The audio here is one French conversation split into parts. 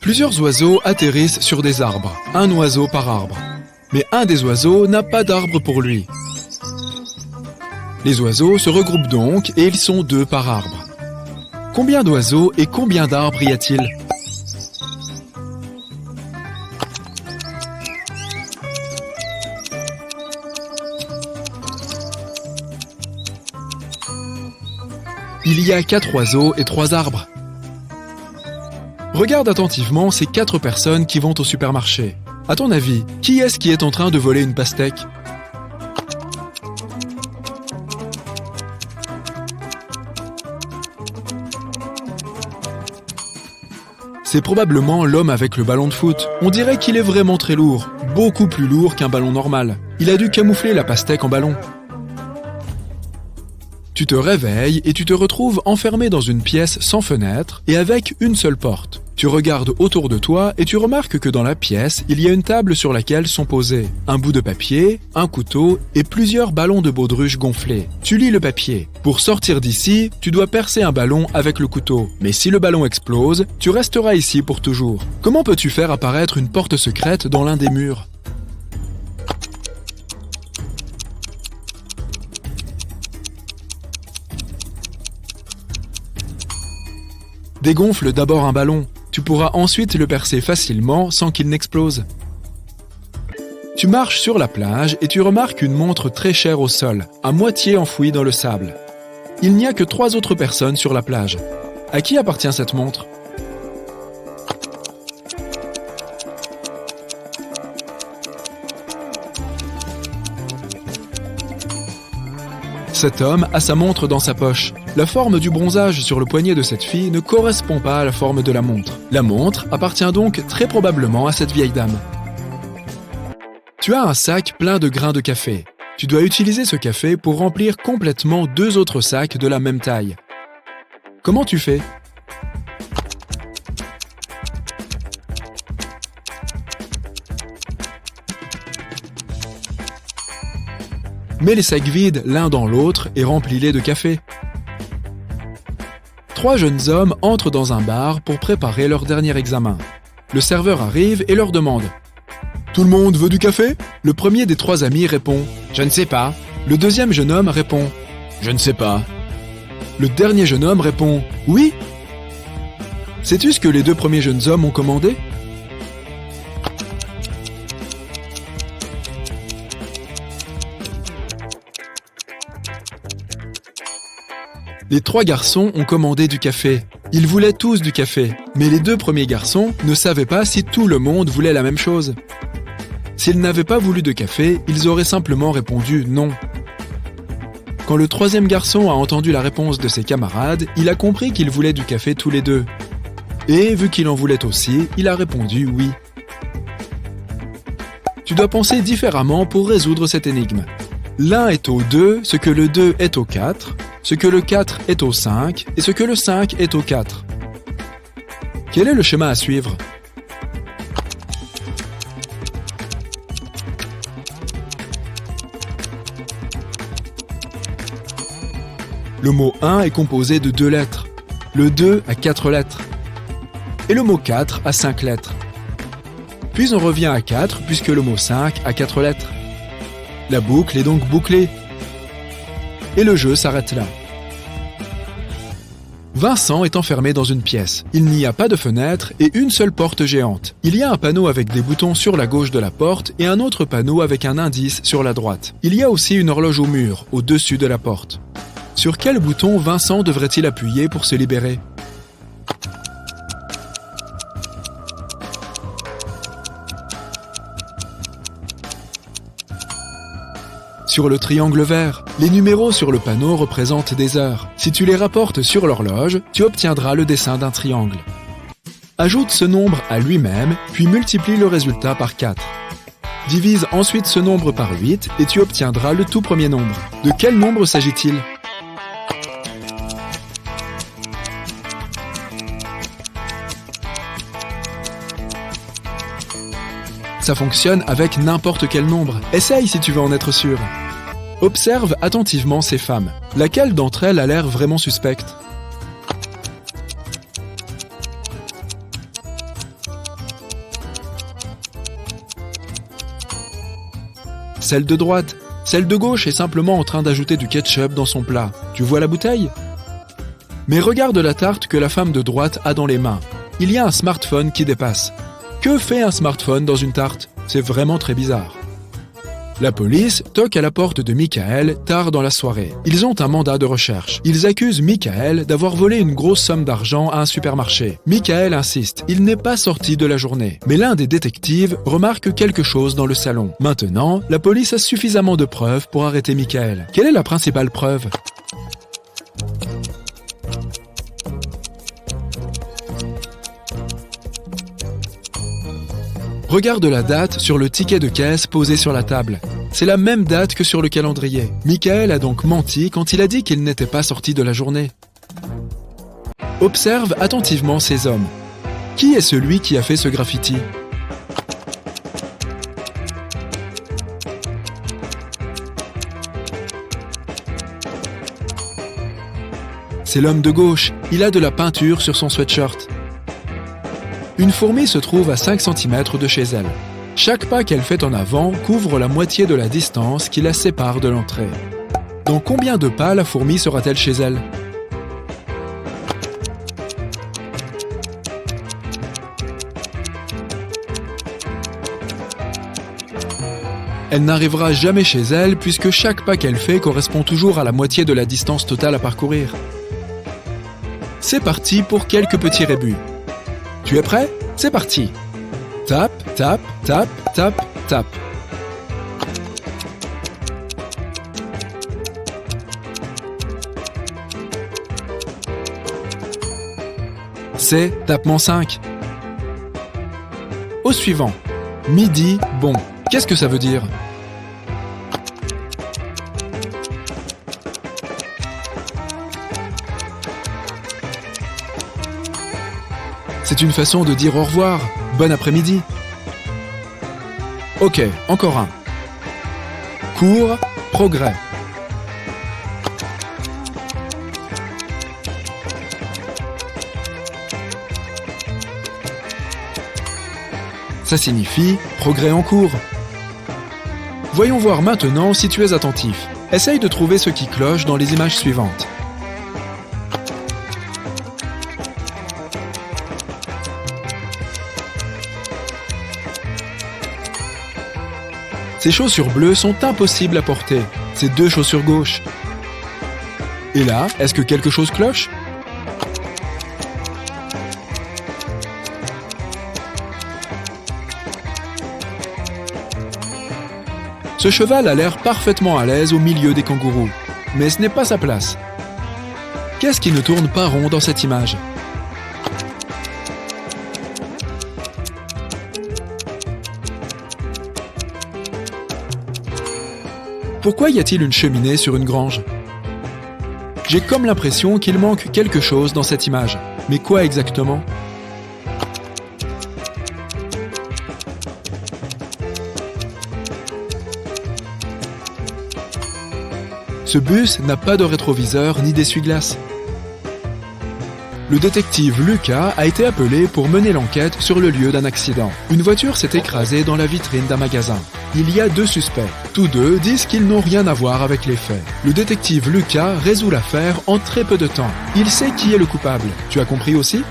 Plusieurs oiseaux atterrissent sur des arbres, un oiseau par arbre. Mais un des oiseaux n'a pas d'arbre pour lui. Les oiseaux se regroupent donc et ils sont 2 par arbre. Combien d'oiseaux et combien d'arbres y a-t-il ? Il y a 4 oiseaux et 3 arbres. Regarde attentivement ces 4 personnes qui vont au supermarché. À ton avis, qui est-ce qui est en train de voler une pastèque ? C'est probablement l'homme avec le ballon de foot. On dirait qu'il est vraiment très lourd, beaucoup plus lourd qu'un ballon normal. Il a dû camoufler la pastèque en ballon. Tu te réveilles et tu te retrouves enfermé dans une pièce sans fenêtre et avec une seule porte. Tu regardes autour de toi et tu remarques que dans la pièce, il y a une table sur laquelle sont posés un bout de papier, un couteau et plusieurs ballons de baudruche gonflés. Tu lis le papier. Pour sortir d'ici, tu dois percer un ballon avec le couteau. Mais si le ballon explose, tu resteras ici pour toujours. Comment peux-tu faire apparaître une porte secrète dans l'un des murs ? Dégonfle d'abord un ballon. Tu pourras ensuite le percer facilement sans qu'il n'explose. Tu marches sur la plage et tu remarques une montre très chère au sol, à moitié enfouie dans le sable. Il n'y a que 3 autres personnes sur la plage. À qui appartient cette montre ? Cet homme a sa montre dans sa poche. La forme du bronzage sur le poignet de cette fille ne correspond pas à la forme de la montre. La montre appartient donc très probablement à cette vieille dame. Tu as un sac plein de grains de café. Tu dois utiliser ce café pour remplir complètement 2 autres sacs de la même taille. Comment tu fais ? Mets les sacs vides l'un dans l'autre et remplis-les de café. 3 jeunes hommes entrent dans un bar pour préparer leur dernier examen. Le serveur arrive et leur demande « Tout le monde veut du café ?» Le premier des 3 amis répond « Je ne sais pas ». Le deuxième jeune homme répond « Je ne sais pas ». Le dernier jeune homme répond « Oui ». Sais-tu ce que les 2 premiers jeunes hommes ont commandé ? Les 3 garçons ont commandé du café. Ils voulaient tous du café, mais les 2 premiers garçons ne savaient pas si tout le monde voulait la même chose. S'ils n'avaient pas voulu de café, ils auraient simplement répondu non. Quand le 3e garçon a entendu la réponse de ses camarades, il a compris qu'ils voulaient du café tous les 2. Et vu qu'il en voulait aussi, il a répondu oui. Tu dois penser différemment pour résoudre cette énigme. L'1 est au 2, ce que le 2 est au 4, ce que le 4 est au 5 et ce que le 5 est au 4. Quel est le schéma à suivre ? Le mot 1 est composé de 2 lettres, le 2 a 4 lettres et le mot 4 a 5 lettres. Puis on revient à 4 puisque le mot 5 a 4 lettres. La boucle est donc bouclée. Et le jeu s'arrête là. Vincent est enfermé dans une pièce. Il n'y a pas de fenêtre et une seule porte géante. Il y a un panneau avec des boutons sur la gauche de la porte et un autre panneau avec un indice sur la droite. Il y a aussi une horloge au mur, au-dessus de la porte. Sur quel bouton Vincent devrait-il appuyer pour se libérer ? Sur le triangle vert, les numéros sur le panneau représentent des heures. Si tu les rapportes sur l'horloge, tu obtiendras le dessin d'un triangle. Ajoute ce nombre à lui-même, puis multiplie le résultat par 4. Divise ensuite ce nombre par 8 et tu obtiendras le tout premier nombre. De quel nombre s'agit-il ? Ça fonctionne avec n'importe quel nombre. Essaye si tu veux en être sûr. Observe attentivement ces femmes. Laquelle d'entre elles a l'air vraiment suspecte ? celle de droite. Celle de gauche est simplement en train d'ajouter du ketchup dans son plat. Tu vois la bouteille? Mais regarde la tarte que la femme de droite a dans les mains. Il y a un smartphone qui dépasse. Que fait un smartphone dans une tarte? C'est vraiment très bizarre. La police toque à la porte de Michael tard dans la soirée. Ils ont un mandat de recherche. Ils accusent Michael d'avoir volé une grosse somme d'argent à un supermarché. Michael insiste, il n'est pas sorti de la journée. Mais l'un des détectives remarque quelque chose dans le salon. Maintenant, la police a suffisamment de preuves pour arrêter Michael. Quelle est la principale preuve? Regarde la date sur le ticket de caisse posé sur la table. C'est la même date que sur le calendrier. Michael a donc menti quand il a dit qu'il n'était pas sorti de la journée. Observe attentivement ces hommes. Qui est celui qui a fait ce graffiti? C'est l'homme de gauche. Il a de la peinture sur son sweatshirt. Une fourmi se trouve à 5 cm de chez elle. Chaque pas qu'elle fait en avant couvre la moitié de la distance qui la sépare de l'entrée. Dans combien de pas la fourmi sera-t-elle chez elle? Elle n'arrivera jamais chez elle puisque chaque pas qu'elle fait correspond toujours à la moitié de la distance totale à parcourir. C'est parti pour quelques petits rébus. Tu es prêt? C'est parti. Tape, tape, tape, tape, tape. C'est tapement 5. Au suivant. Midi, bon. Qu'est-ce que ça veut dire? C'est une façon de dire au revoir. Bon après-midi. Ok, encore un. Cours, progrès. Ça signifie progrès en cours. Voyons voir maintenant si tu es attentif. Essaye de trouver ce qui cloche dans les images suivantes. Ces chaussures bleues sont impossibles à porter. C'est 2 chaussures gauches. Et là, est-ce que quelque chose cloche? Ce cheval a l'air parfaitement à l'aise au milieu des kangourous. Mais ce n'est pas sa place. Qu'est-ce qui ne tourne pas rond dans cette image? Pourquoi y a-t-il une cheminée sur une grange? J'ai comme l'impression qu'il manque quelque chose dans cette image. Mais quoi exactement? Ce bus n'a pas de rétroviseur ni d'essuie-glace. Le détective Lucas a été appelé pour mener l'enquête sur le lieu d'un accident. Une voiture s'est écrasée dans la vitrine d'un magasin. Il y a 2 suspects. Tous 2 disent qu'ils n'ont rien à voir avec les faits. Le détective Lucas résout l'affaire en très peu de temps. Il sait qui est le coupable. Tu as compris aussi?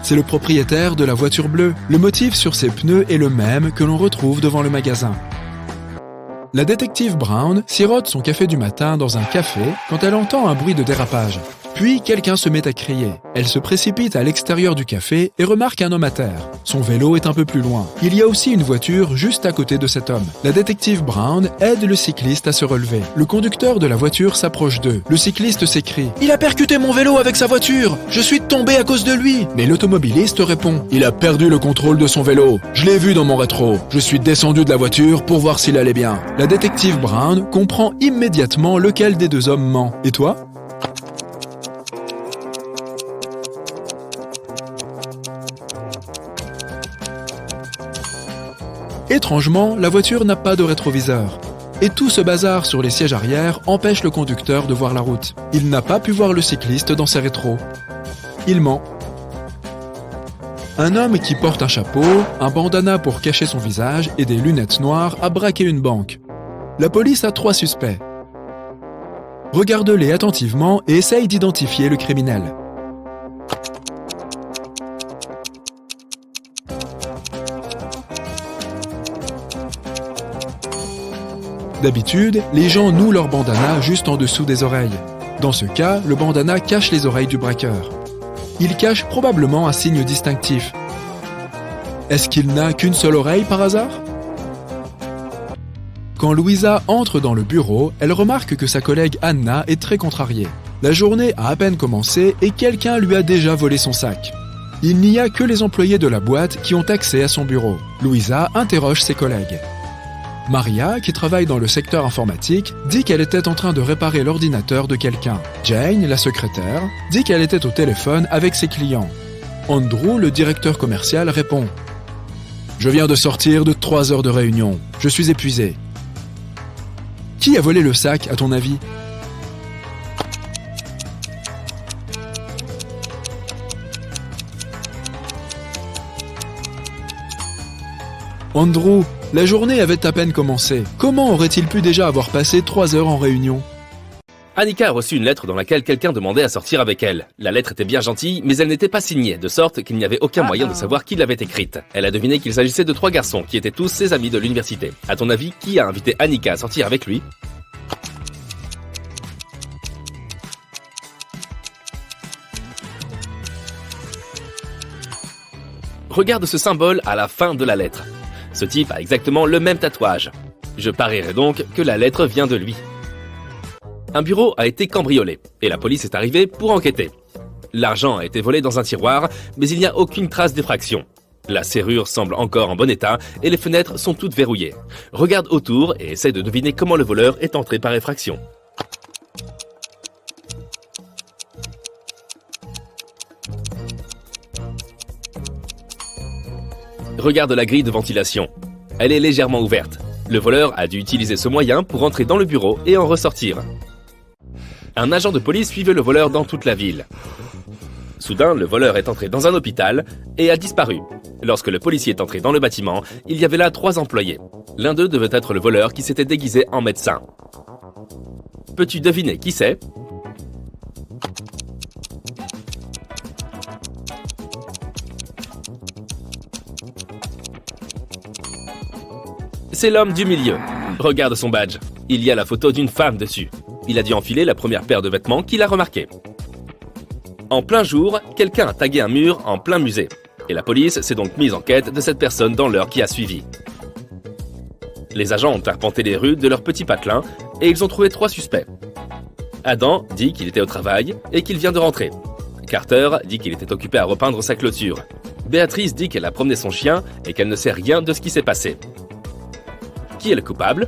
C'est le propriétaire de la voiture bleue. Le motif sur ses pneus est le même que l'on retrouve devant le magasin. La détective Brown sirote son café du matin dans un café quand elle entend un bruit de dérapage. Puis quelqu'un se met à crier. Elle se précipite à l'extérieur du café et remarque un homme à terre. Son vélo est un peu plus loin. Il y a aussi une voiture juste à côté de cet homme. La détective Brown aide le cycliste à se relever. Le conducteur de la voiture s'approche d'eux. Le cycliste s'écrie « Il a percuté mon vélo avec sa voiture! Je suis tombé à cause de lui !» Mais l'automobiliste répond « Il a perdu le contrôle de son vélo. Je l'ai vu dans mon rétro. Je suis descendu de la voiture pour voir s'il allait bien. » La détective Brown comprend immédiatement lequel des 2 hommes ment. Et toi? Étrangement, la voiture n'a pas de rétroviseur. Et tout ce bazar sur les sièges arrière empêche le conducteur de voir la route. Il n'a pas pu voir le cycliste dans ses rétros. Il ment. Un homme qui porte un chapeau, un bandana pour cacher son visage et des lunettes noires a braqué une banque. La police a 3 suspects. Regarde-les attentivement et essaye d'identifier le criminel. D'habitude, les gens nouent leur bandana juste en dessous des oreilles. Dans ce cas, le bandana cache les oreilles du braqueur. Il cache probablement un signe distinctif. Est-ce qu'il n'a qu'une seule oreille par hasard? Quand Louisa entre dans le bureau, elle remarque que sa collègue Anna est très contrariée. La journée a à peine commencé et quelqu'un lui a déjà volé son sac. Il n'y a que les employés de la boîte qui ont accès à son bureau. Louisa interroge ses collègues. Maria, qui travaille dans le secteur informatique, dit qu'elle était en train de réparer l'ordinateur de quelqu'un. Jane, la secrétaire, dit qu'elle était au téléphone avec ses clients. Andrew, le directeur commercial, répond « Je viens de sortir de 3 heures de réunion. Je suis épuisé. » Qui a volé le sac, à ton avis? Andrew, la journée avait à peine commencé. Comment aurait-il pu déjà avoir passé 3 heures en réunion? Annika a reçu une lettre dans laquelle quelqu'un demandait à sortir avec elle. La lettre était bien gentille, mais elle n'était pas signée, de sorte qu'il n'y avait aucun moyen de savoir qui l'avait écrite. Elle a deviné qu'il s'agissait de 3 garçons, qui étaient tous ses amis de l'université. À ton avis, qui a invité Annika à sortir avec lui? Regarde ce symbole à la fin de la lettre. Ce type a exactement le même tatouage. Je parierais donc que la lettre vient de lui. Un bureau a été cambriolé et la police est arrivée pour enquêter. L'argent a été volé dans un tiroir, mais il n'y a aucune trace d'effraction. La serrure semble encore en bon état et les fenêtres sont toutes verrouillées. Regarde autour et essaie de deviner comment le voleur est entré par effraction. Regarde la grille de ventilation. Elle est légèrement ouverte. Le voleur a dû utiliser ce moyen pour entrer dans le bureau et en ressortir. Un agent de police suivait le voleur dans toute la ville. Soudain, le voleur est entré dans un hôpital et a disparu. Lorsque le policier est entré dans le bâtiment, il y avait là 3 employés. L'un d'eux devait être le voleur qui s'était déguisé en médecin. Peux-tu deviner qui c'est? C'est l'homme du milieu. Regarde son badge. Il y a la photo d'une femme dessus. Il a dû enfiler la première paire de vêtements qu'il a remarqué. En plein jour, quelqu'un a tagué un mur en plein musée. Et la police s'est donc mise en quête de cette personne dans l'heure qui a suivi. Les agents ont arpenté les rues de leur petit patelin et ils ont trouvé 3 suspects. Adam dit qu'il était au travail et qu'il vient de rentrer. Carter dit qu'il était occupé à repeindre sa clôture. Béatrice dit qu'elle a promené son chien et qu'elle ne sait rien de ce qui s'est passé. Qui est le coupable?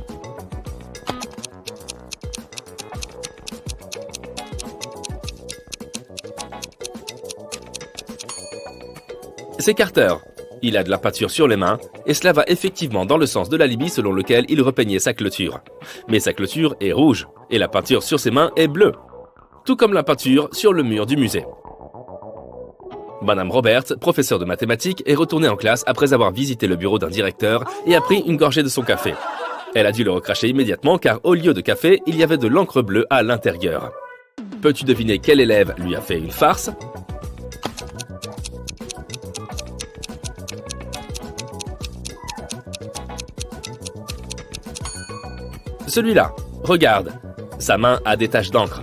C'est Carter. Il a de la peinture sur les mains et cela va effectivement dans le sens de l'alibi selon lequel il repeignait sa clôture. Mais sa clôture est rouge et la peinture sur ses mains est bleue. Tout comme la peinture sur le mur du musée. Madame Roberts, professeure de mathématiques, est retournée en classe après avoir visité le bureau d'un directeur et a pris une gorgée de son café. Elle a dû le recracher immédiatement car au lieu de café, il y avait de l'encre bleue à l'intérieur. Peux-tu deviner quel élève lui a fait une farce? Celui-là, regarde, sa main a des taches d'encre.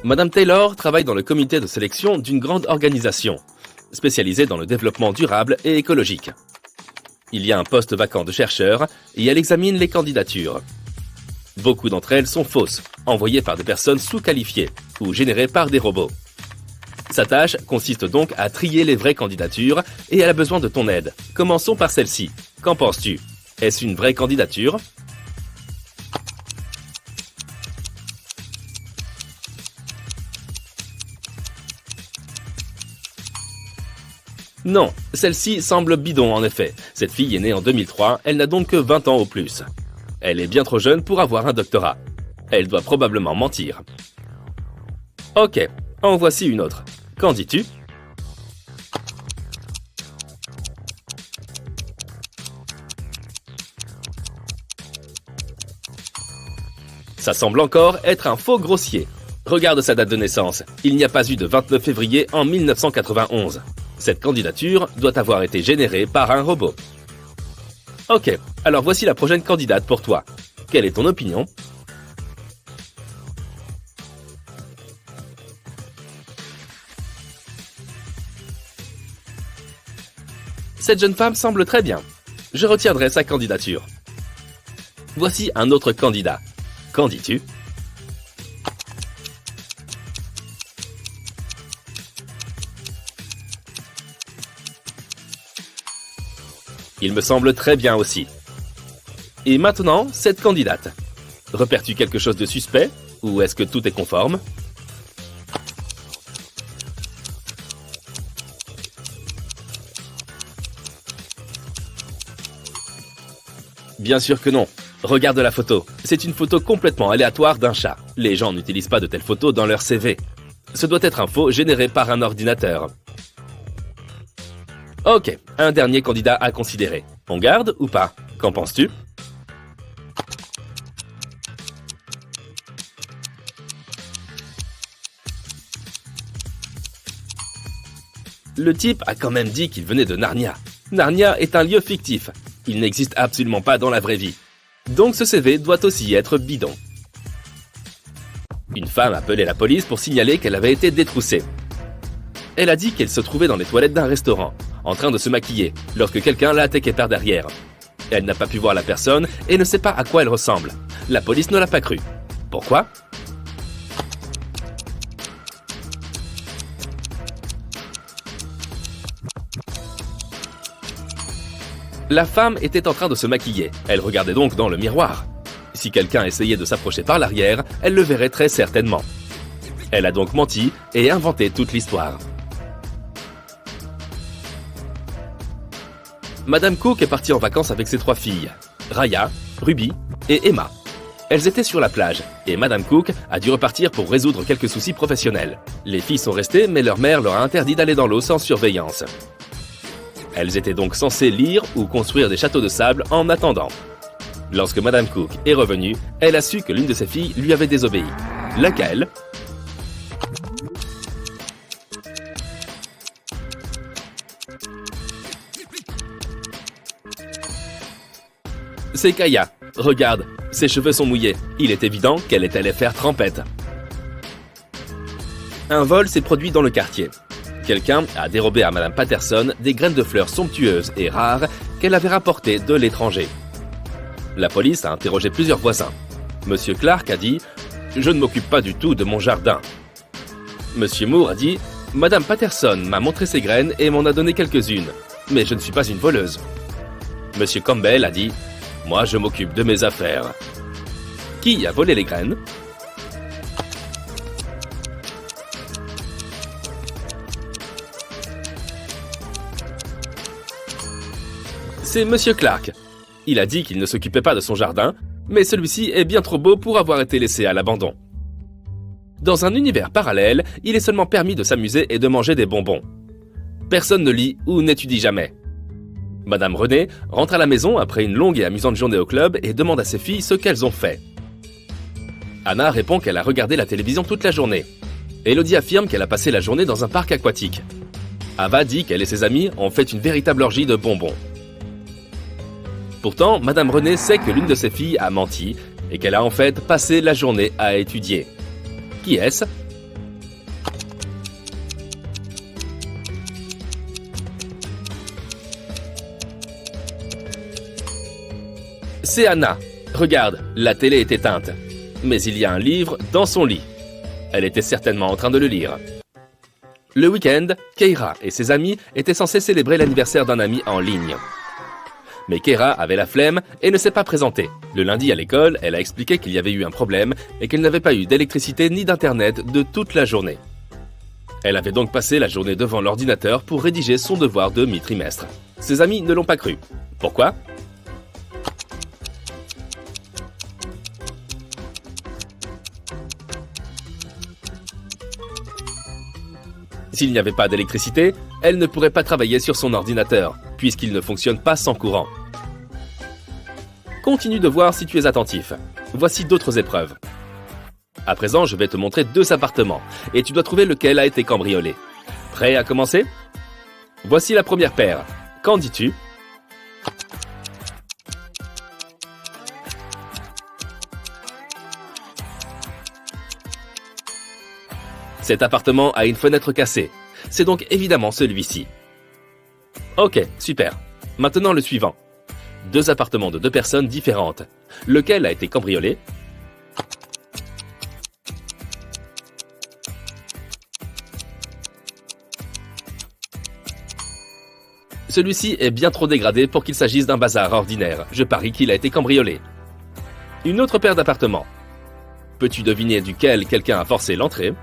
Madame Taylor travaille dans le comité de sélection d'une grande organisation, spécialisée dans le développement durable et écologique. Il y a un poste vacant de chercheur et elle examine les candidatures. Beaucoup d'entre elles sont fausses, envoyées par des personnes sous-qualifiées ou générées par des robots. Sa tâche consiste donc à trier les vraies candidatures et elle a besoin de ton aide. Commençons par celle-ci. Qu'en penses-tu? Est-ce une vraie candidature? Non, celle-ci semble bidon en effet. Cette fille est née en 2003, elle n'a donc que 20 ans au plus. Elle est bien trop jeune pour avoir un doctorat. Elle doit probablement mentir. Ok, en voici une autre. Qu'en dis-tu? Ça semble encore être un faux grossier. Regarde sa date de naissance. Il n'y a pas eu de 29 février en 1991. Cette candidature doit avoir été générée par un robot. Ok, alors voici la prochaine candidate pour toi. Quelle est ton opinion? Cette jeune femme semble très bien. Je retiendrai sa candidature. Voici un autre candidat. Qu'en dis-tu? Il me semble très bien aussi. Et maintenant, cette candidate. Repères-tu quelque chose de suspect? Ou est-ce que tout est conforme? Bien sûr que non. Regarde la photo. C'est une photo complètement aléatoire d'un chat. Les gens n'utilisent pas de telles photos dans leur CV. Ce doit être un faux généré par un ordinateur. Ok, un dernier candidat à considérer. On garde ou pas? Qu'en penses-tu? Le type a quand même dit qu'il venait de Narnia. Narnia est un lieu fictif. Il n'existe absolument pas dans la vraie vie. Donc ce CV doit aussi être bidon. Une femme appelait la police pour signaler qu'elle avait été détroussée. Elle a dit qu'elle se trouvait dans les toilettes d'un restaurant, en train de se maquiller, lorsque quelqu'un l'a attaquée par derrière. Elle n'a pas pu voir la personne et ne sait pas à quoi elle ressemble. La police ne l'a pas cru. Pourquoi? La femme était en train de se maquiller. Elle regardait donc dans le miroir. Si quelqu'un essayait de s'approcher par l'arrière, elle le verrait très certainement. Elle a donc menti et inventé toute l'histoire. Madame Cook est partie en vacances avec ses 3 filles, Raya, Ruby et Emma. Elles étaient sur la plage et Madame Cook a dû repartir pour résoudre quelques soucis professionnels. Les filles sont restées mais leur mère leur a interdit d'aller dans l'eau sans surveillance. Elles étaient donc censées lire ou construire des châteaux de sable en attendant. Lorsque Madame Cook est revenue, elle a su que l'une de ses filles lui avait désobéi. Laquelle? C'est Kaya. Regarde, ses cheveux sont mouillés. Il est évident qu'elle est allée faire trempette. Un vol s'est produit dans le quartier. Quelqu'un a dérobé à Madame Patterson des graines de fleurs somptueuses et rares qu'elle avait rapportées de l'étranger. La police a interrogé plusieurs voisins. Monsieur Clark a dit « Je ne m'occupe pas du tout de mon jardin ». Monsieur Moore a dit « Madame Patterson m'a montré ses graines et m'en a donné quelques-unes, mais je ne suis pas une voleuse ». Monsieur Campbell a dit « Moi, je m'occupe de mes affaires ». Qui a volé les graines? C'est Monsieur Clark. Il a dit qu'il ne s'occupait pas de son jardin, mais celui-ci est bien trop beau pour avoir été laissé à l'abandon. Dans un univers parallèle, il est seulement permis de s'amuser et de manger des bonbons. Personne ne lit ou n'étudie jamais. Madame René rentre à la maison après une longue et amusante journée au club et demande à ses filles ce qu'elles ont fait. Anna répond qu'elle a regardé la télévision toute la journée. Elodie affirme qu'elle a passé la journée dans un parc aquatique. Ava dit qu'elle et ses amis ont fait une véritable orgie de bonbons. Pourtant, Madame René sait que l'une de ses filles a menti et qu'elle a en fait passé la journée à étudier. Qui est-ce? C'est Anna. Regarde, la télé est éteinte. Mais il y a un livre dans son lit. Elle était certainement en train de le lire. Le week-end, Keira et ses amis étaient censés célébrer l'anniversaire d'un ami en ligne. Mais Keira avait la flemme et ne s'est pas présentée. Le lundi à l'école, elle a expliqué qu'il y avait eu un problème et qu'elle n'avait pas eu d'électricité ni d'internet de toute la journée. Elle avait donc passé la journée devant l'ordinateur pour rédiger son devoir de mi-trimestre. Ses amis ne l'ont pas cru. Pourquoi? S'il n'y avait pas d'électricité, elle ne pourrait pas travailler sur son ordinateur, puisqu'il ne fonctionne pas sans courant. Continue de voir si tu es attentif. Voici d'autres épreuves. À présent, je vais te montrer 2 appartements, et tu dois trouver lequel a été cambriolé. Prêt à commencer? Voici la première paire. Qu'en dis-tu? Cet appartement a une fenêtre cassée. C'est donc évidemment celui-ci. Ok, super. Maintenant le suivant. 2 appartements de 2 personnes différentes. Lequel a été cambriolé? Celui-ci est bien trop dégradé pour qu'il s'agisse d'un bazar ordinaire. Je parie qu'il a été cambriolé. Une autre paire d'appartements. Peux-tu deviner duquel quelqu'un a forcé l'entrée?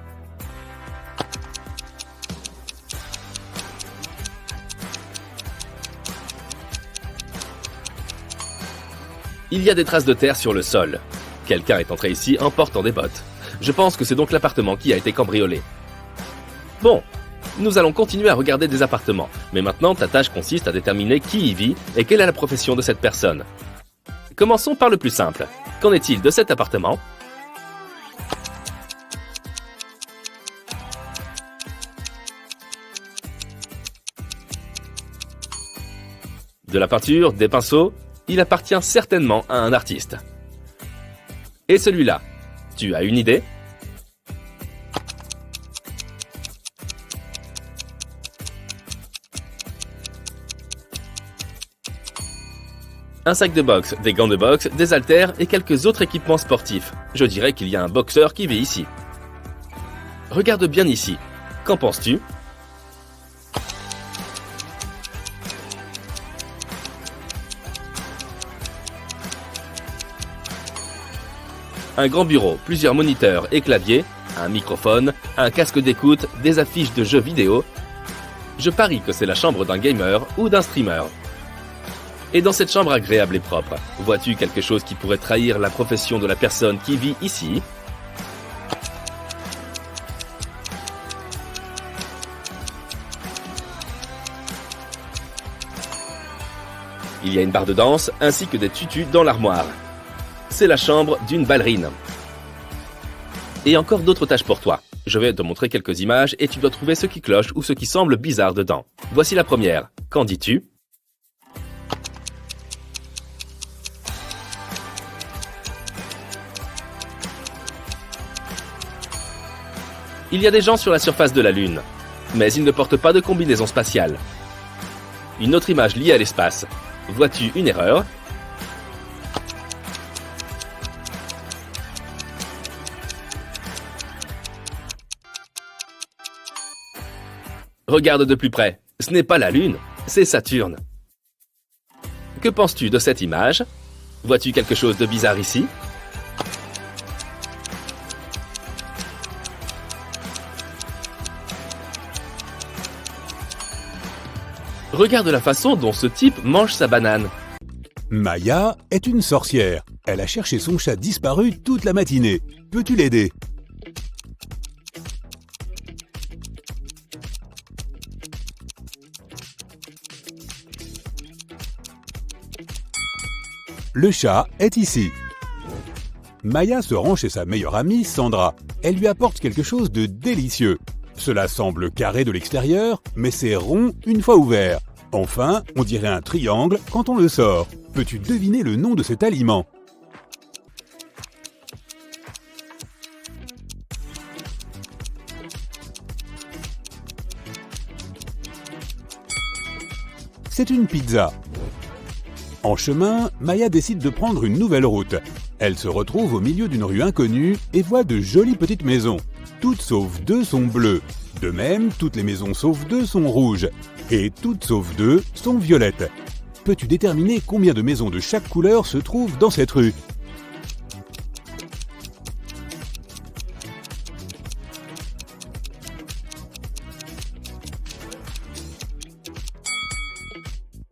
Il y a des traces de terre sur le sol. Quelqu'un est entré ici en portant des bottes. Je pense que c'est donc l'appartement qui a été cambriolé. Bon, nous allons continuer à regarder des appartements, mais maintenant ta tâche consiste à déterminer qui y vit et quelle est la profession de cette personne. Commençons par le plus simple. Qu'en est-il de cet appartement? De la peinture, des pinceaux, il appartient certainement à un artiste. Et celui-là, tu as une idée? Un sac de boxe, des gants de boxe, des haltères et quelques autres équipements sportifs. Je dirais qu'il y a un boxeur qui vit ici. Regarde bien ici. Qu'en penses-tu? Un grand bureau, plusieurs moniteurs et claviers, un microphone, un casque d'écoute, des affiches de jeux vidéo. Je parie que c'est la chambre d'un gamer ou d'un streamer. Et dans cette chambre agréable et propre, vois-tu quelque chose qui pourrait trahir la profession de la personne qui vit ici? Il y a une barre de danse ainsi que des tutus dans l'armoire. C'est la chambre d'une ballerine. Et encore d'autres tâches pour toi. Je vais te montrer quelques images et tu dois trouver ce qui cloche ou ce qui semble bizarre dedans. Voici la première. Qu'en dis-tu? Il y a des gens sur la surface de la Lune, mais ils ne portent pas de combinaison spatiale. Une autre image liée à l'espace. Vois-tu une erreur? Regarde de plus près. Ce n'est pas la Lune, c'est Saturne. Que penses-tu de cette image? Vois-tu quelque chose de bizarre ici? Regarde la façon dont ce type mange sa banane. Maya est une sorcière. Elle a cherché son chat disparu toute la matinée. Peux-tu l'aider? Le chat est ici. Maya se rend chez sa meilleure amie Sandra. Elle lui apporte quelque chose de délicieux. Cela semble carré de l'extérieur, mais c'est rond une fois ouvert. Enfin, on dirait un triangle quand on le sort. Peux-tu deviner le nom de cet aliment? C'est une pizza. En chemin, Maya décide de prendre une nouvelle route. Elle se retrouve au milieu d'une rue inconnue et voit de jolies petites maisons. Toutes sauf 2 sont bleues. De même, toutes les maisons sauf 2 sont rouges. Et toutes sauf 2 sont violettes. Peux-tu déterminer combien de maisons de chaque couleur se trouvent dans cette rue?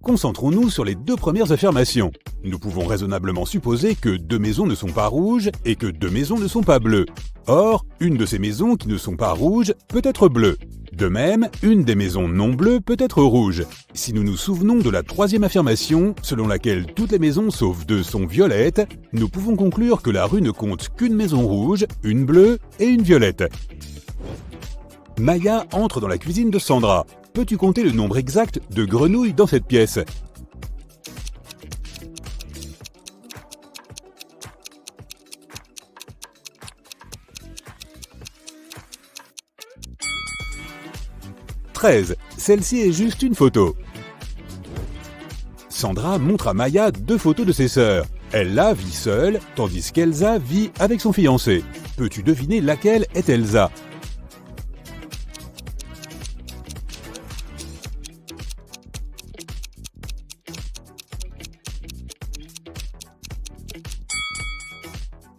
Concentrons-nous sur les 2 premières affirmations. Nous pouvons raisonnablement supposer que 2 maisons ne sont pas rouges et que 2 maisons ne sont pas bleues. Or, une de ces maisons qui ne sont pas rouges peut être bleue. De même, une des maisons non bleues peut être rouge. Si nous nous souvenons de la troisième affirmation, selon laquelle toutes les maisons sauf 2 sont violettes, nous pouvons conclure que la rue ne compte qu'une maison rouge, une bleue et une violette. Maya entre dans la cuisine de Sandra. Peux-tu compter le nombre exact de grenouilles dans cette pièce ? « 13. Celle-ci est juste une photo. » Sandra montre à Maya 2 photos de ses sœurs. Ella vit seule, tandis qu'Elsa vit avec son fiancé. Peux-tu deviner laquelle est Elsa ?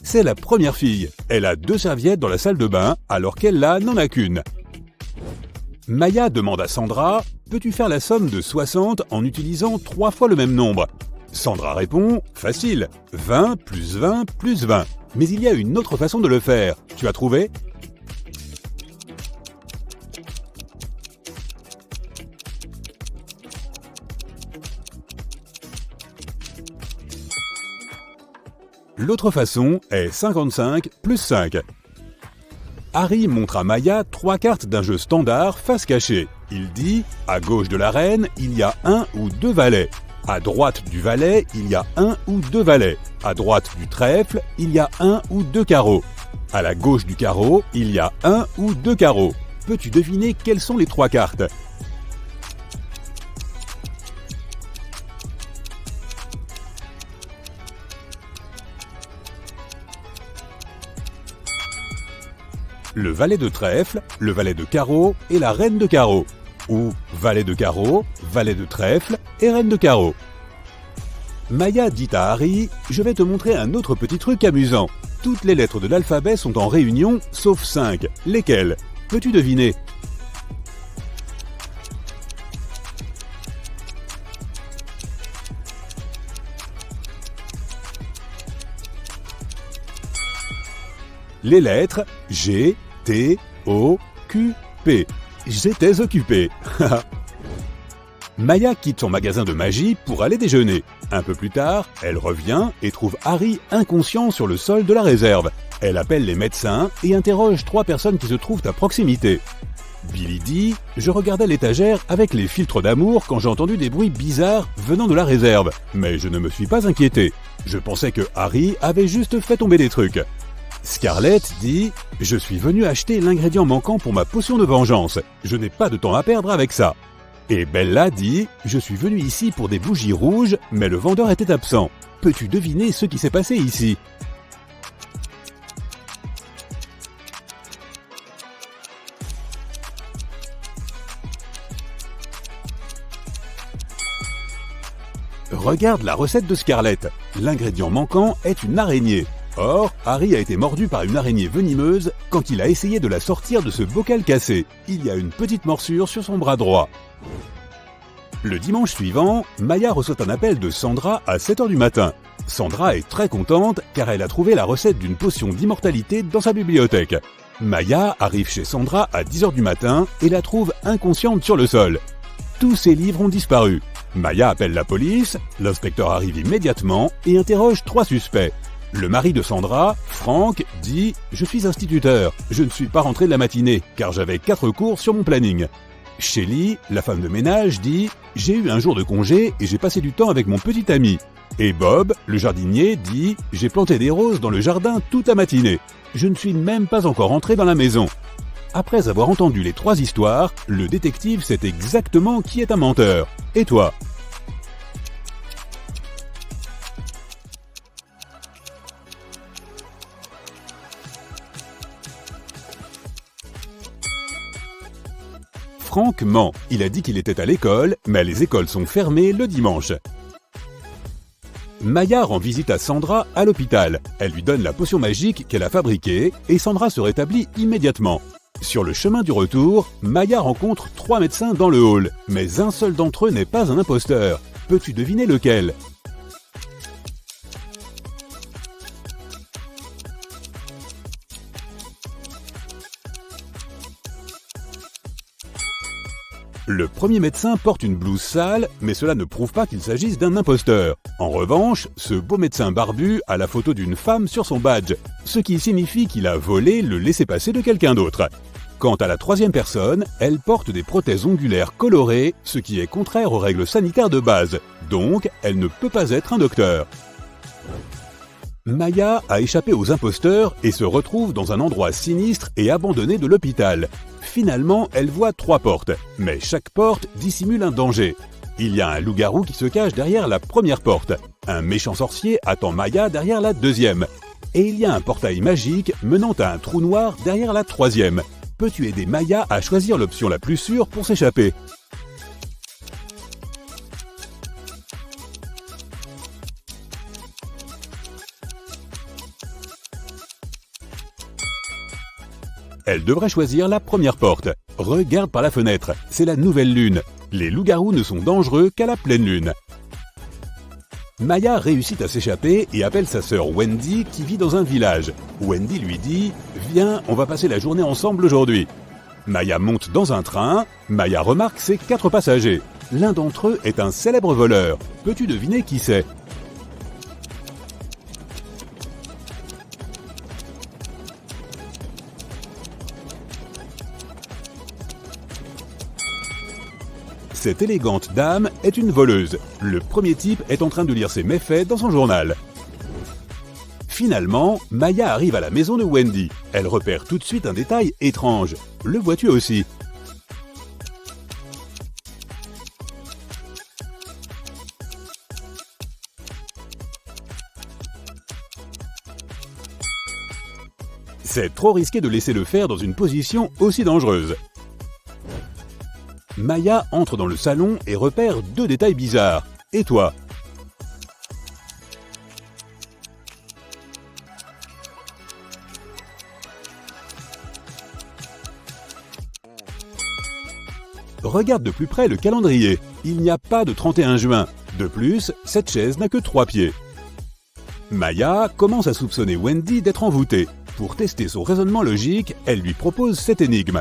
C'est la première fille. Elle a 2 serviettes dans la salle de bain, alors qu'Ella n'en a qu'une. Maya demande à Sandra « Peux-tu faire la somme de 60 en utilisant 3 fois le même nombre ?» Sandra répond « Facile, 20 plus 20 plus 20. » Mais il y a une autre façon de le faire. Tu as trouvé ? L'autre façon est 55 plus 5. Harry montre à Maya 3 cartes d'un jeu standard face cachée. Il dit « À gauche de la reine, il y a 1 ou 2 valets. À droite du valet, il y a 1 ou 2 valets. À droite du trèfle, il y a 1 ou 2 carreaux. À la gauche du carreau, il y a 1 ou 2 carreaux. Peux-tu deviner quelles sont les 3 cartes ? Le valet de trèfle, le valet de carreau et la reine de carreau. Ou valet de carreau, valet de trèfle et reine de carreau. Maya dit à Harry « Je vais te montrer un autre petit truc amusant. Toutes les lettres de l'alphabet sont en réunion, sauf 5. Lesquelles ? Peux-tu deviner ? Les lettres G, T, O, Q, P. J'étais occupé. Maya quitte son magasin de magie pour aller déjeuner. Un peu plus tard, elle revient et trouve Harry inconscient sur le sol de la réserve. Elle appelle les médecins et interroge 3 personnes qui se trouvent à proximité. Billy dit « Je regardais l'étagère avec les filtres d'amour quand j'ai entendu des bruits bizarres venant de la réserve. Mais je ne me suis pas inquiété. Je pensais que Harry avait juste fait tomber des trucs. » Scarlett dit « Je suis venu acheter l'ingrédient manquant pour ma potion de vengeance. Je n'ai pas de temps à perdre avec ça. » Et Bella dit « Je suis venu ici pour des bougies rouges, mais le vendeur était absent. Peux-tu deviner ce qui s'est passé ici ?» Regarde la recette de Scarlett. L'ingrédient manquant est une araignée. Or, Harry a été mordu par une araignée venimeuse quand il a essayé de la sortir de ce bocal cassé. Il y a une petite morsure sur son bras droit. Le dimanche suivant, Maya reçoit un appel de Sandra à 7h du matin. Sandra est très contente car elle a trouvé la recette d'une potion d'immortalité dans sa bibliothèque. Maya arrive chez Sandra à 10h du matin et la trouve inconsciente sur le sol. Tous ses livres ont disparu. Maya appelle la police, l'inspecteur arrive immédiatement et interroge 3 suspects. Le mari de Sandra, Frank, dit « Je suis instituteur, je ne suis pas rentré de la matinée car j'avais 4 cours sur mon planning. » Shelly, la femme de ménage, dit « J'ai eu un jour de congé et j'ai passé du temps avec mon petit ami. » Et Bob, le jardinier, dit « J'ai planté des roses dans le jardin toute la matinée. Je ne suis même pas encore entré dans la maison. » Après avoir entendu les 3 histoires, le détective sait exactement qui est un menteur. Et toi ? Frank ment. Il a dit qu'il était à l'école, mais les écoles sont fermées le dimanche. Maya rend visite à Sandra à l'hôpital. Elle lui donne la potion magique qu'elle a fabriquée et Sandra se rétablit immédiatement. Sur le chemin du retour, Maya rencontre 3 médecins dans le hall, mais un seul d'entre eux n'est pas un imposteur. Peux-tu deviner lequel ? Le premier médecin porte une blouse sale, mais cela ne prouve pas qu'il s'agisse d'un imposteur. En revanche, ce beau médecin barbu a la photo d'une femme sur son badge, ce qui signifie qu'il a volé le laissez-passer de quelqu'un d'autre. Quant à la troisième personne, elle porte des prothèses ongulaires colorées, ce qui est contraire aux règles sanitaires de base, donc elle ne peut pas être un docteur. Maya a échappé aux imposteurs et se retrouve dans un endroit sinistre et abandonné de l'hôpital. Finalement, elle voit 3 portes, mais chaque porte dissimule un danger. Il y a un loup-garou qui se cache derrière la première porte. Un méchant sorcier attend Maya derrière la deuxième. Et il y a un portail magique menant à un trou noir derrière la troisième. Peux-tu aider Maya à choisir l'option la plus sûre pour s'échapper ? Elle devrait choisir la première porte. Regarde par la fenêtre, c'est la nouvelle lune. Les loups-garous ne sont dangereux qu'à la pleine lune. Maya réussit à s'échapper et appelle sa sœur Wendy qui vit dans un village. Wendy lui dit « Viens, on va passer la journée ensemble aujourd'hui ». Maya monte dans un train. Maya remarque ses 4 passagers. L'un d'entre eux est un célèbre voleur. Peux-tu deviner qui c'est ? Cette élégante dame est une voleuse. Le premier type est en train de lire ses méfaits dans son journal. Finalement, Maya arrive à la maison de Wendy. Elle repère tout de suite un détail étrange. Le vois-tu aussi ? C'est trop risqué de laisser le faire dans une position aussi dangereuse. Maya entre dans le salon et repère 2 détails bizarres. Et toi ? Regarde de plus près le calendrier. Il n'y a pas de 31 juin. De plus, cette chaise n'a que 3 pieds. Maya commence à soupçonner Wendy d'être envoûtée. Pour tester son raisonnement logique, elle lui propose cette énigme.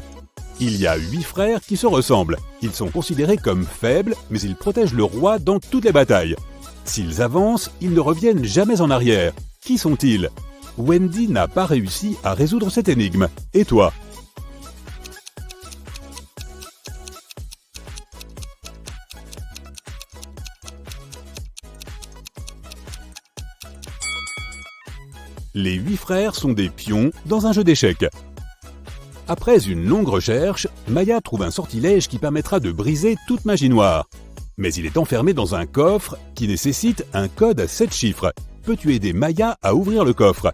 Il y a 8 frères qui se ressemblent. Ils sont considérés comme faibles, mais ils protègent le roi dans toutes les batailles. S'ils avancent, ils ne reviennent jamais en arrière. Qui sont-ils ? Wendy n'a pas réussi à résoudre cette énigme. Et toi ? Les 8 frères sont des pions dans un jeu d'échecs. Après une longue recherche, Maya trouve un sortilège qui permettra de briser toute magie noire. Mais il est enfermé dans un coffre qui nécessite un code à 7 chiffres. Peux-tu aider Maya à ouvrir le coffre ?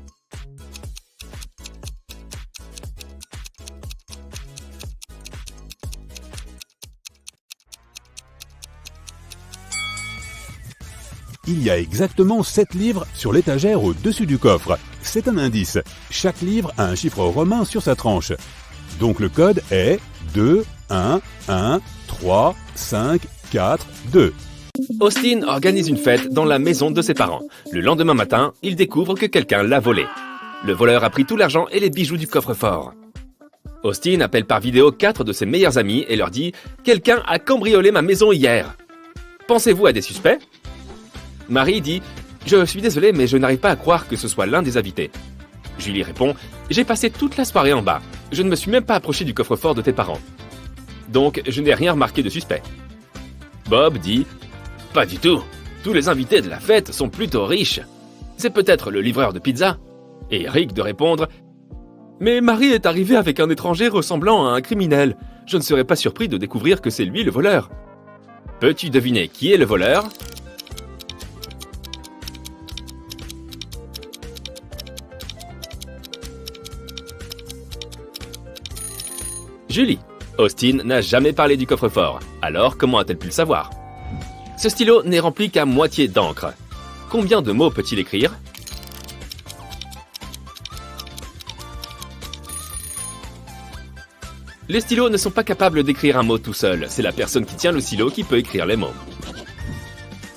Il y a exactement 7 livres sur l'étagère au-dessus du coffre. C'est un indice. Chaque livre a un chiffre romain sur sa tranche. Donc le code est 2, 1, 1, 3, 5, 4, 2. Austin organise une fête dans la maison de ses parents. Le lendemain matin, il découvre que quelqu'un l'a volé. Le voleur a pris tout l'argent et les bijoux du coffre-fort. Austin appelle par vidéo 4 de ses meilleurs amis et leur dit « Quelqu'un a cambriolé ma maison hier. Pensez-vous à des suspects ?» Marie dit « Je suis désolé, mais je n'arrive pas à croire que ce soit l'un des invités. » Julie répond « J'ai passé toute la soirée en bas. Je ne me suis même pas approché du coffre-fort de tes parents. Donc, je n'ai rien remarqué de suspect. » Bob dit « Pas du tout. Tous les invités de la fête sont plutôt riches. C'est peut-être le livreur de pizza. » Et Rick de répondre « Mais Marie est arrivée avec un étranger ressemblant à un criminel. Je ne serais pas surpris de découvrir que c'est lui le voleur. » Peux-tu deviner qui est le voleur ? Julie. Austin n'a jamais parlé du coffre-fort. Alors, comment a-t-elle pu le savoir ? Ce stylo n'est rempli qu'à moitié d'encre. Combien de mots peut-il écrire ? Les stylos ne sont pas capables d'écrire un mot tout seul. C'est la personne qui tient le stylo qui peut écrire les mots.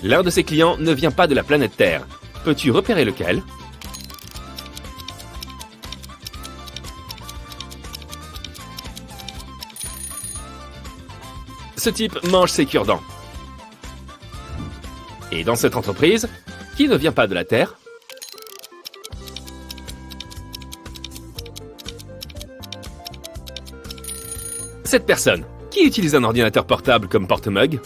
L'un de ses clients ne vient pas de la planète Terre. Peux-tu repérer lequel ? Ce type mange ses cure-dents. Et dans cette entreprise, qui ne vient pas de la Terre? Cette personne, qui utilise un ordinateur portable comme porte-mug?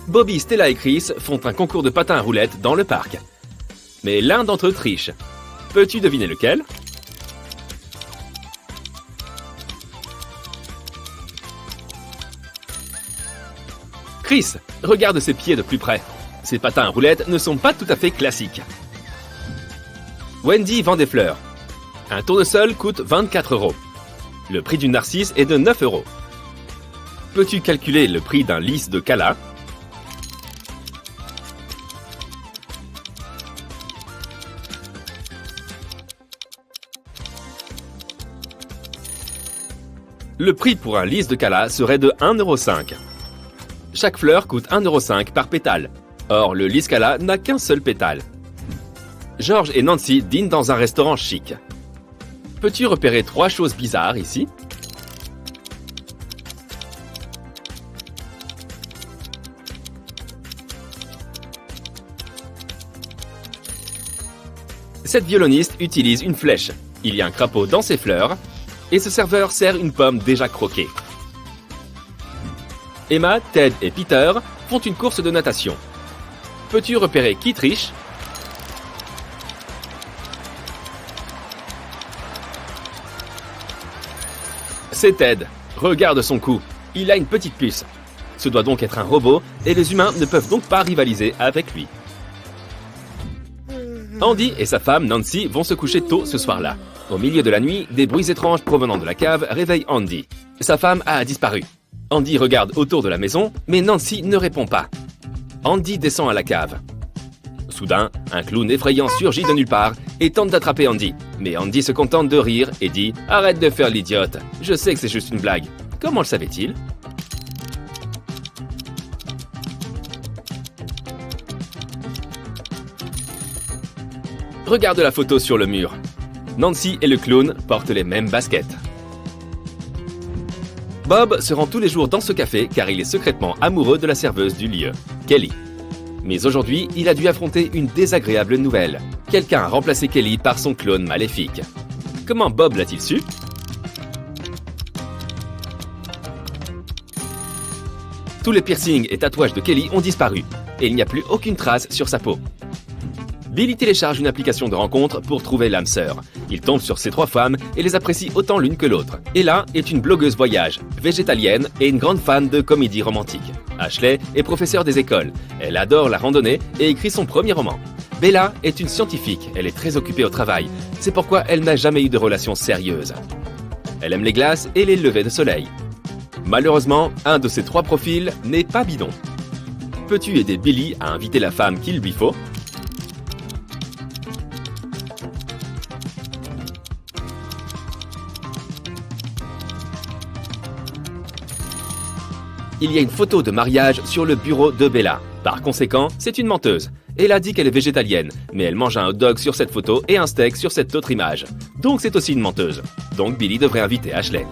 Bobby, Stella et Chris font un concours de patins à roulettes dans le parc. Mais l'un d'entre eux triche. Peux-tu deviner lequel? Chris, regarde ses pieds de plus près. Ces patins à roulettes ne sont pas tout à fait classiques. Wendy vend des fleurs. Un tournesol coûte 24 €. Le prix d'une narcisse est de 9 €. Peux-tu calculer le prix d'un lys de Cala? Le prix pour un lys de Cala serait de 1,5 €. Chaque fleur coûte 1,5 € par pétale. Or, le lys Cala n'a qu'un seul pétale. George et Nancy dînent dans un restaurant chic. Peux-tu repérer 3 choses bizarres ici? Cette violoniste utilise une flèche. Il y a un crapaud dans ses fleurs et ce serveur sert une pomme déjà croquée. Emma, Ted et Peter font une course de natation. Peux-tu repérer qui triche? C'est Ted. Regarde son cou. Il a une petite puce. Ce doit donc être un robot et les humains ne peuvent donc pas rivaliser avec lui. Andy et sa femme Nancy vont se coucher tôt ce soir-là. Au milieu de la nuit, des bruits étranges provenant de la cave réveillent Andy. Sa femme a disparu. Andy regarde autour de la maison, mais Nancy ne répond pas. Andy descend à la cave. Soudain, un clown effrayant surgit de nulle part et tente d'attraper Andy. Mais Andy se contente de rire et dit « Arrête de faire l'idiote, je sais que c'est juste une blague. » Comment le savait-il? Regarde la photo sur le mur. Nancy et le clown portent les mêmes baskets. Bob se rend tous les jours dans ce café car il est secrètement amoureux de la serveuse du lieu, Kelly. Mais aujourd'hui, il a dû affronter une désagréable nouvelle. Quelqu'un a remplacé Kelly par son clone maléfique. Comment Bob l'a-t-il su? Tous les piercings et tatouages de Kelly ont disparu et il n'y a plus aucune trace sur sa peau. Billy télécharge une application de rencontre pour trouver l'âme sœur. Il tombe sur ces 3 femmes et les apprécie autant l'une que l'autre. Ella est une blogueuse voyage, végétalienne et une grande fan de comédie romantique. Ashley est professeure des écoles. Elle adore la randonnée et écrit son premier roman. Bella est une scientifique. Elle est très occupée au travail. C'est pourquoi elle n'a jamais eu de relation sérieuse. Elle aime les glaces et les levées de soleil. Malheureusement, un de ces 3 profils n'est pas bidon. Peux-tu aider Billy à inviter la femme qu'il lui faut? Il y a une photo de mariage sur le bureau de Bella. Par conséquent, c'est une menteuse. Elle a dit qu'elle est végétalienne, mais elle mange un hot dog sur cette photo et un steak sur cette autre image. Donc c'est aussi une menteuse. Donc Billy devrait inviter Ashley.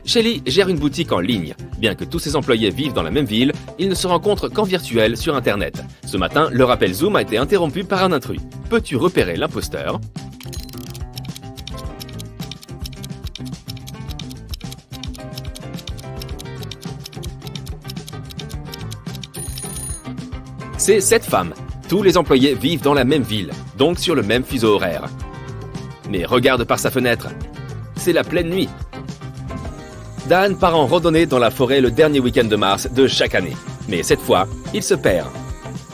Shelly gère une boutique en ligne. Bien que tous ses employés vivent dans la même ville, ils ne se rencontrent qu'en virtuel sur Internet. Ce matin, leur appel Zoom a été interrompu par un intrus. Peux-tu repérer l'imposteur? C'est cette femme. Tous les employés vivent dans la même ville, donc sur le même fuseau horaire. Mais regarde par sa fenêtre. C'est la pleine nuit. Dan part en randonnée dans la forêt le dernier week-end de mars de chaque année. Mais cette fois, il se perd.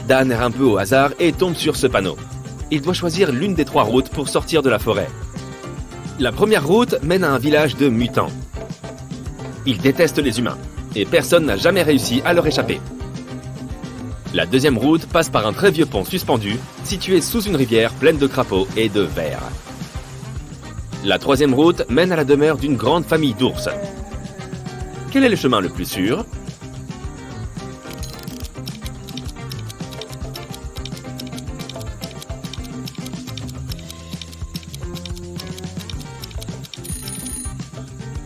Dan erre un peu au hasard et tombe sur ce panneau. Il doit choisir l'une des 3 routes pour sortir de la forêt. La première route mène à un village de mutants. Ils détestent les humains, et personne n'a jamais réussi à leur échapper. La deuxième route passe par un très vieux pont suspendu, situé sous une rivière pleine de crapauds et de vers. La troisième route mène à la demeure d'une grande famille d'ours. Quel est le chemin le plus sûr?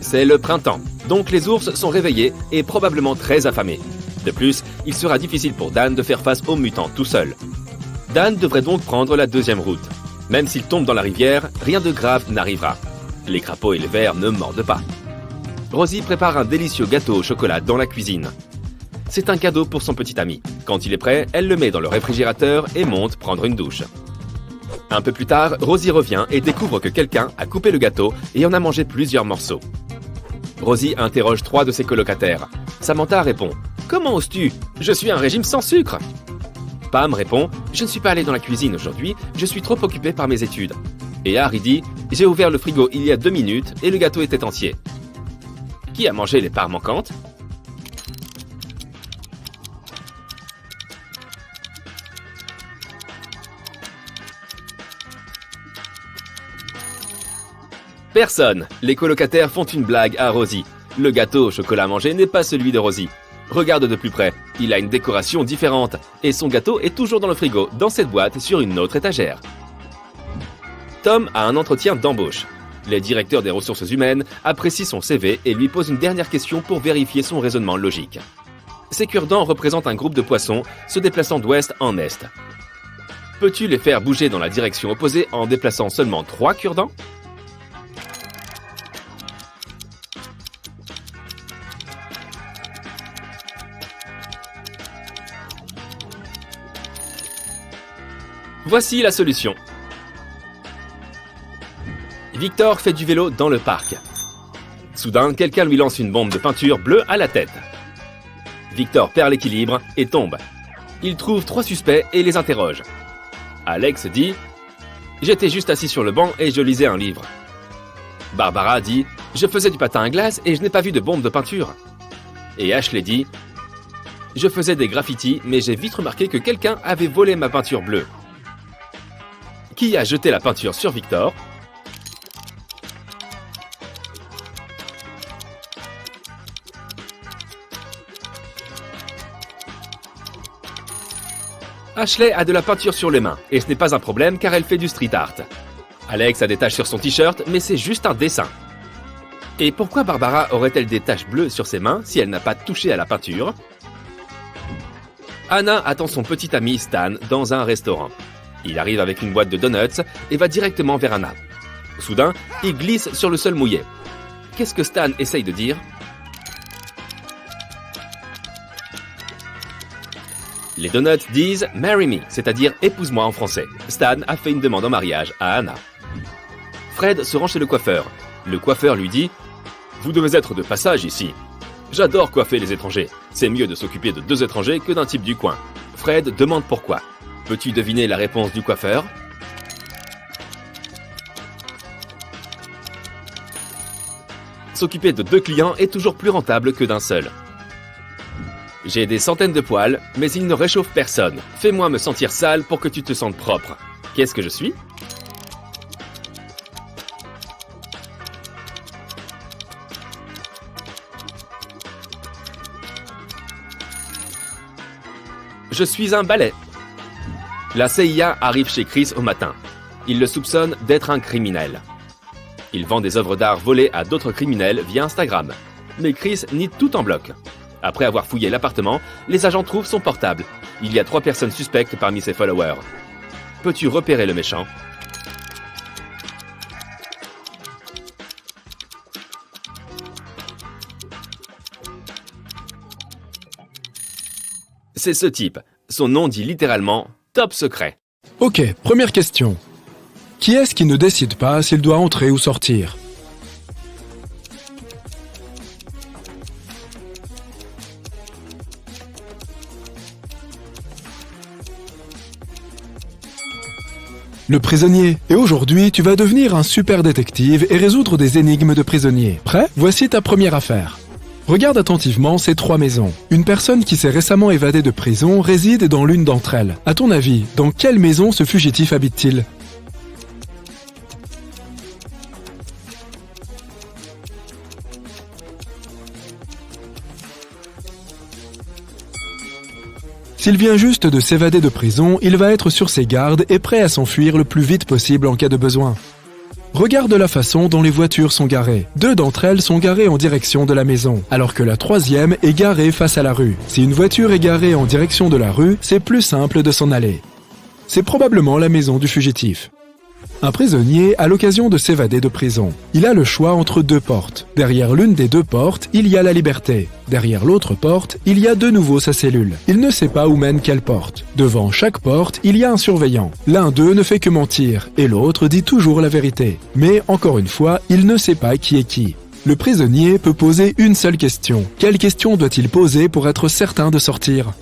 C'est le printemps. Donc les ours sont réveillés et probablement très affamés. De plus, il sera difficile pour Dan de faire face aux mutants tout seul. Dan devrait donc prendre la deuxième route. Même s'il tombe dans la rivière, rien de grave n'arrivera. Les crapauds et les vers ne mordent pas. Rosie prépare un délicieux gâteau au chocolat dans la cuisine. C'est un cadeau pour son petit ami. Quand il est prêt, elle le met dans le réfrigérateur et monte prendre une douche. Un peu plus tard, Rosie revient et découvre que quelqu'un a coupé le gâteau et en a mangé plusieurs morceaux. Rosie interroge 3 de ses colocataires. Samantha répond « Comment oses-tu? Je suis un régime sans sucre !» Pam répond « Je ne suis pas allé dans la cuisine aujourd'hui, je suis trop occupé par mes études. » Et Harry dit « J'ai ouvert le frigo il y a 2 minutes et le gâteau était entier. » Qui a mangé les parts manquantes? Personne. Les colocataires font une blague à Rosie. Le gâteau au chocolat mangé n'est pas celui de Rosie. Regarde de plus près. Il a une décoration différente. Et son gâteau est toujours dans le frigo, dans cette boîte, sur une autre étagère. Tom a un entretien d'embauche. Les directeurs des ressources humaines apprécient son CV et lui posent une dernière question pour vérifier son raisonnement logique. Ces cure-dents représentent un groupe de poissons se déplaçant d'ouest en est. Peux-tu les faire bouger dans la direction opposée en déplaçant seulement 3 cure-dents? Voici la solution. Victor fait du vélo dans le parc. Soudain, quelqu'un lui lance une bombe de peinture bleue à la tête. Victor perd l'équilibre et tombe. Il trouve 3 suspects et les interroge. Alex dit « J'étais juste assis sur le banc et je lisais un livre. » Barbara dit « Je faisais du patin à glace et je n'ai pas vu de bombe de peinture. » Et Ashley dit « Je faisais des graffitis mais j'ai vite remarqué que quelqu'un avait volé ma peinture bleue. » Qui a jeté la peinture sur Victor? Ashley a de la peinture sur les mains, et ce n'est pas un problème car elle fait du street art. Alex a des taches sur son t-shirt, mais c'est juste un dessin. Et pourquoi Barbara aurait-elle des taches bleues sur ses mains si elle n'a pas touché à la peinture? Anna attend son petit ami Stan dans un restaurant. Il arrive avec une boîte de donuts et va directement vers Anna. Soudain, il glisse sur le sol mouillé. Qu'est-ce que Stan essaye de dire? Les donuts disent « Marry me », c'est-à-dire « épouse-moi » en français. Stan a fait une demande en mariage à Anna. Fred se rend chez le coiffeur. Le coiffeur lui dit « Vous devez être de passage ici. J'adore coiffer les étrangers. C'est mieux de s'occuper de 2 étrangers que d'un type du coin. » Fred demande pourquoi. Peux-tu deviner la réponse du coiffeur? S'occuper de 2 clients est toujours plus rentable que d'un seul. J'ai des centaines de poils, mais ils ne réchauffent personne. Fais-moi me sentir sale pour que tu te sentes propre. Qu'est-ce que je suis? Je suis un balai. La CIA arrive chez Chris au matin. Il le soupçonne d'être un criminel. Il vend des œuvres d'art volées à d'autres criminels via Instagram. Mais Chris nie tout en bloc. Après avoir fouillé l'appartement, les agents trouvent son portable. Il y a 3 personnes suspectes parmi ses followers. Peux-tu repérer le méchant? C'est ce type. Son nom dit littéralement « top secret ». Ok, première question. Qui est-ce qui ne décide pas s'il doit entrer ou sortir? Le prisonnier. Et aujourd'hui, tu vas devenir un super détective et résoudre des énigmes de prisonniers. Prêt? Voici ta première affaire. Regarde attentivement ces 3 maisons. Une personne qui s'est récemment évadée de prison réside dans l'une d'entre elles. À ton avis, dans quelle maison ce fugitif habite-t-il? S'il vient juste de s'évader de prison, il va être sur ses gardes et prêt à s'enfuir le plus vite possible en cas de besoin. Regarde la façon dont les voitures sont garées. 2 d'entre elles sont garées en direction de la maison, alors que la 3e est garée face à la rue. Si une voiture est garée en direction de la rue, c'est plus simple de s'en aller. C'est probablement la maison du fugitif. Un prisonnier a l'occasion de s'évader de prison. Il a le choix entre 2 portes. Derrière l'une des 2 portes, il y a la liberté. Derrière l'autre porte, il y a de nouveau sa cellule. Il ne sait pas où mène quelle porte. Devant chaque porte, il y a un surveillant. L'un d'eux ne fait que mentir, et l'autre dit toujours la vérité. Mais, encore une fois, il ne sait pas qui est qui. Le prisonnier peut poser une seule question. Quelle question doit-il poser pour être certain de sortir ?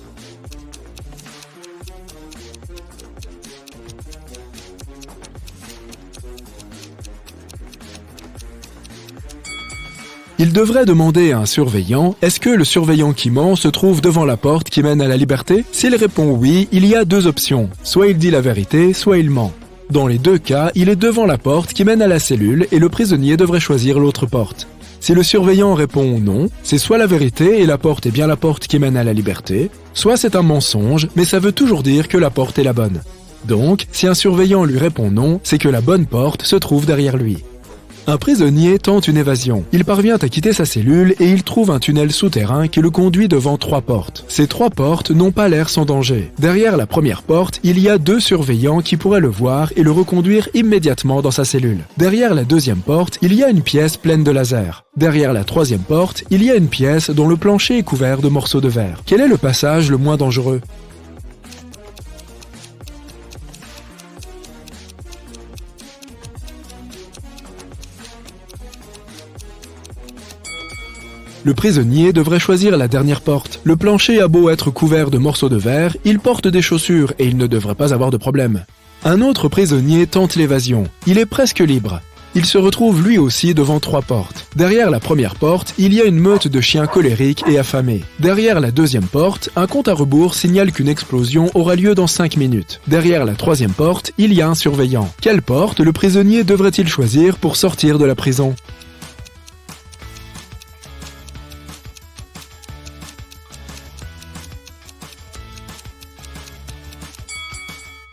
Il devrait demander à un surveillant « Est-ce que le surveillant qui ment se trouve devant la porte qui mène à la liberté ?» S'il répond oui, il y a 2 options. Soit il dit la vérité, soit il ment. Dans les 2 cas, il est devant la porte qui mène à la cellule et le prisonnier devrait choisir l'autre porte. Si le surveillant répond non, c'est soit la vérité et la porte est bien la porte qui mène à la liberté, soit c'est un mensonge, mais ça veut toujours dire que la porte est la bonne. Donc, si un surveillant lui répond non, c'est que la bonne porte se trouve derrière lui. Un prisonnier tente une évasion. Il parvient à quitter sa cellule et il trouve un tunnel souterrain qui le conduit devant 3 portes. Ces 3 portes n'ont pas l'air sans danger. Derrière la première porte, il y a 2 surveillants qui pourraient le voir et le reconduire immédiatement dans sa cellule. Derrière la 2e porte, il y a une pièce pleine de lasers. Derrière la 3e porte, il y a une pièce dont le plancher est couvert de morceaux de verre. Quel est le passage le moins dangereux ? Le prisonnier devrait choisir la dernière porte. Le plancher a beau être couvert de morceaux de verre, il porte des chaussures et il ne devrait pas avoir de problème. Un autre prisonnier tente l'évasion. Il est presque libre. Il se retrouve lui aussi devant 3 portes. Derrière la première porte, il y a une meute de chiens colériques et affamés. Derrière la 2e porte, un compte à rebours signale qu'une explosion aura lieu dans 5 minutes. Derrière la 3e porte, il y a un surveillant. Quelle porte le prisonnier devrait-il choisir pour sortir de la prison ?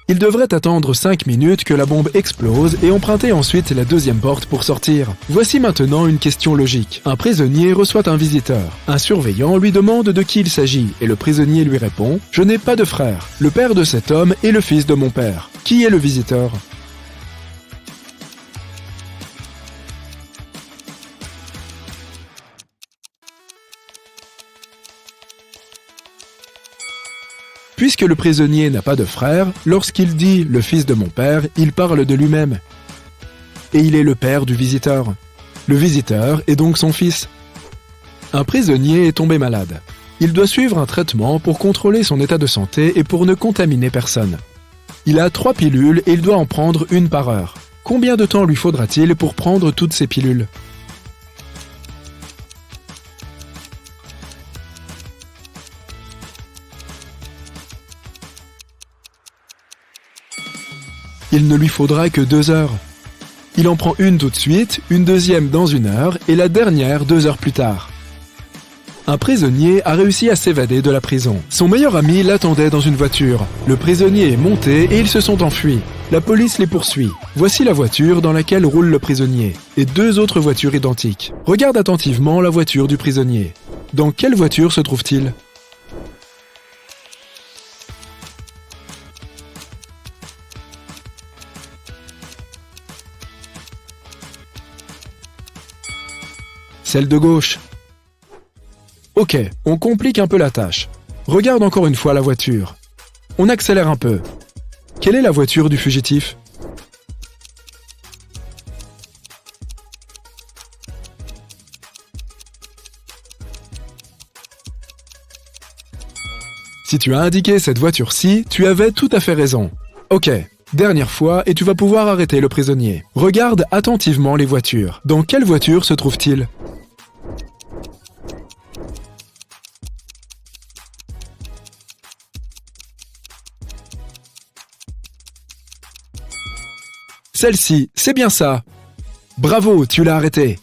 Il devrait attendre 5 minutes que la bombe explose et emprunter ensuite la 2e porte pour sortir. Voici maintenant une question logique. Un prisonnier reçoit un visiteur. Un surveillant lui demande de qui il s'agit et le prisonnier lui répond « Je n'ai pas de frère. Le père de cet homme est le fils de mon père. Qui est le visiteur ?» Puisque le prisonnier n'a pas de frère, lorsqu'il dit « le fils de mon père », il parle de lui-même. Et il est le père du visiteur. Le visiteur est donc son fils. Un prisonnier est tombé malade. Il doit suivre un traitement pour contrôler son état de santé et pour ne contaminer personne. Il a 3 pilules et il doit en prendre une par heure. Combien de temps lui faudra-t-il pour prendre toutes ces pilules ? Il ne lui faudra que 2 heures. Il en prend une tout de suite, une deuxième dans 1 heure et la dernière 2 heures plus tard. Un prisonnier a réussi à s'évader de la prison. Son meilleur ami l'attendait dans une voiture. Le prisonnier est monté et ils se sont enfuis. La police les poursuit. Voici la voiture dans laquelle roule le prisonnier et 2 autres voitures identiques. Regarde attentivement la voiture du prisonnier. Dans quelle voiture se trouve-t-il ? Celle de gauche. Ok, on complique un peu la tâche. Regarde encore une fois la voiture. On accélère un peu. Quelle est la voiture du fugitif ? Si tu as indiqué cette voiture-ci, tu avais tout à fait raison. Ok, dernière fois et tu vas pouvoir arrêter le prisonnier. Regarde attentivement les voitures. Dans quelle voiture se trouve-t-il ? Celle-ci, c'est bien ça. Bravo, tu l'as arrêté.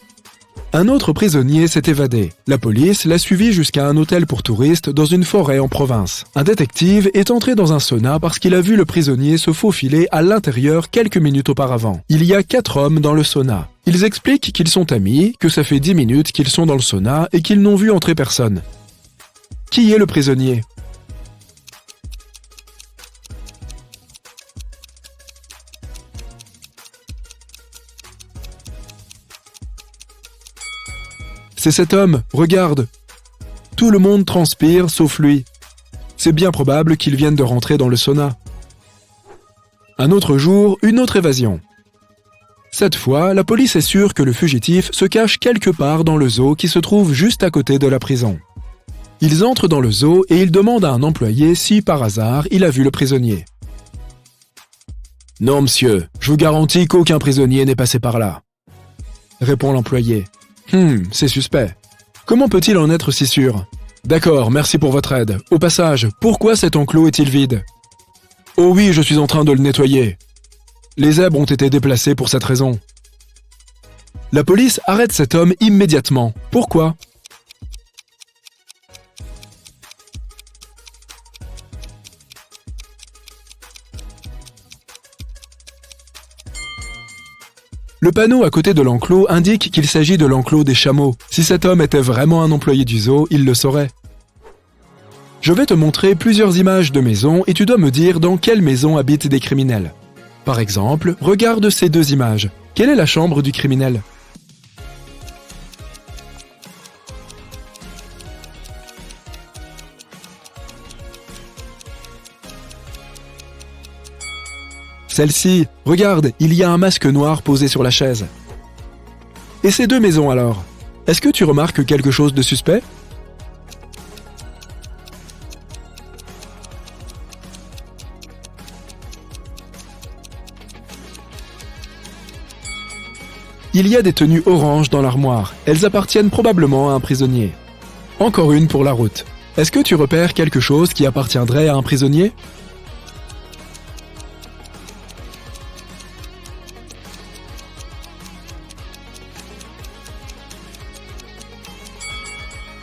Un autre prisonnier s'est évadé. La police l'a suivi jusqu'à un hôtel pour touristes dans une forêt en province. Un détective est entré dans un sauna parce qu'il a vu le prisonnier se faufiler à l'intérieur quelques minutes auparavant. Il y a 4 hommes dans le sauna. Ils expliquent qu'ils sont amis, que ça fait 10 minutes qu'ils sont dans le sauna et qu'ils n'ont vu entrer personne. Qui est le prisonnier ? C'est cet homme, regarde. Tout le monde transpire sauf lui. C'est bien probable qu'il vienne de rentrer dans le sauna. Un autre jour, une autre évasion. Cette fois, la police est sûre que le fugitif se cache quelque part dans le zoo qui se trouve juste à côté de la prison. Ils entrent dans le zoo et ils demandent à un employé si, par hasard, il a vu le prisonnier. « Non, monsieur, je vous garantis qu'aucun prisonnier n'est passé par là. » répond l'employé. « C'est suspect. Comment peut-il en être si sûr ? D'accord, merci pour votre aide. Au passage, pourquoi cet enclos est-il vide ? Oh oui, je suis en train de le nettoyer. Les zèbres ont été déplacés pour cette raison. » La police arrête cet homme immédiatement. Pourquoi ? Le panneau à côté de l'enclos indique qu'il s'agit de l'enclos des chameaux. Si cet homme était vraiment un employé du zoo, il le saurait. Je vais te montrer plusieurs images de maisons et tu dois me dire dans quelle maison habitent des criminels. Par exemple, regarde ces 2 images. Quelle est la chambre du criminel ? Celle-ci, regarde, il y a un masque noir posé sur la chaise. Et ces 2 maisons alors ? Est-ce que tu remarques quelque chose de suspect ? Il y a des tenues oranges dans l'armoire. Elles appartiennent probablement à un prisonnier. Encore une pour la route. Est-ce que tu repères quelque chose qui appartiendrait à un prisonnier ?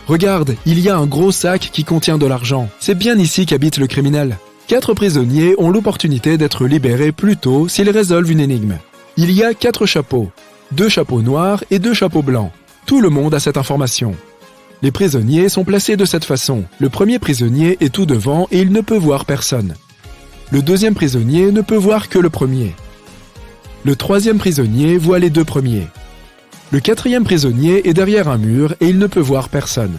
Regarde, il y a un gros sac qui contient de l'argent. C'est bien ici qu'habite le criminel. 4 prisonniers ont l'opportunité d'être libérés plus tôt s'ils résolvent une énigme. Il y a 4 chapeaux. 2 chapeaux noirs et 2 chapeaux blancs. Tout le monde a cette information. Les prisonniers sont placés de cette façon. Le premier prisonnier est tout devant et il ne peut voir personne. Le deuxième prisonnier ne peut voir que le premier. Le troisième prisonnier voit les 2 premiers. Le 4e prisonnier est derrière un mur et il ne peut voir personne.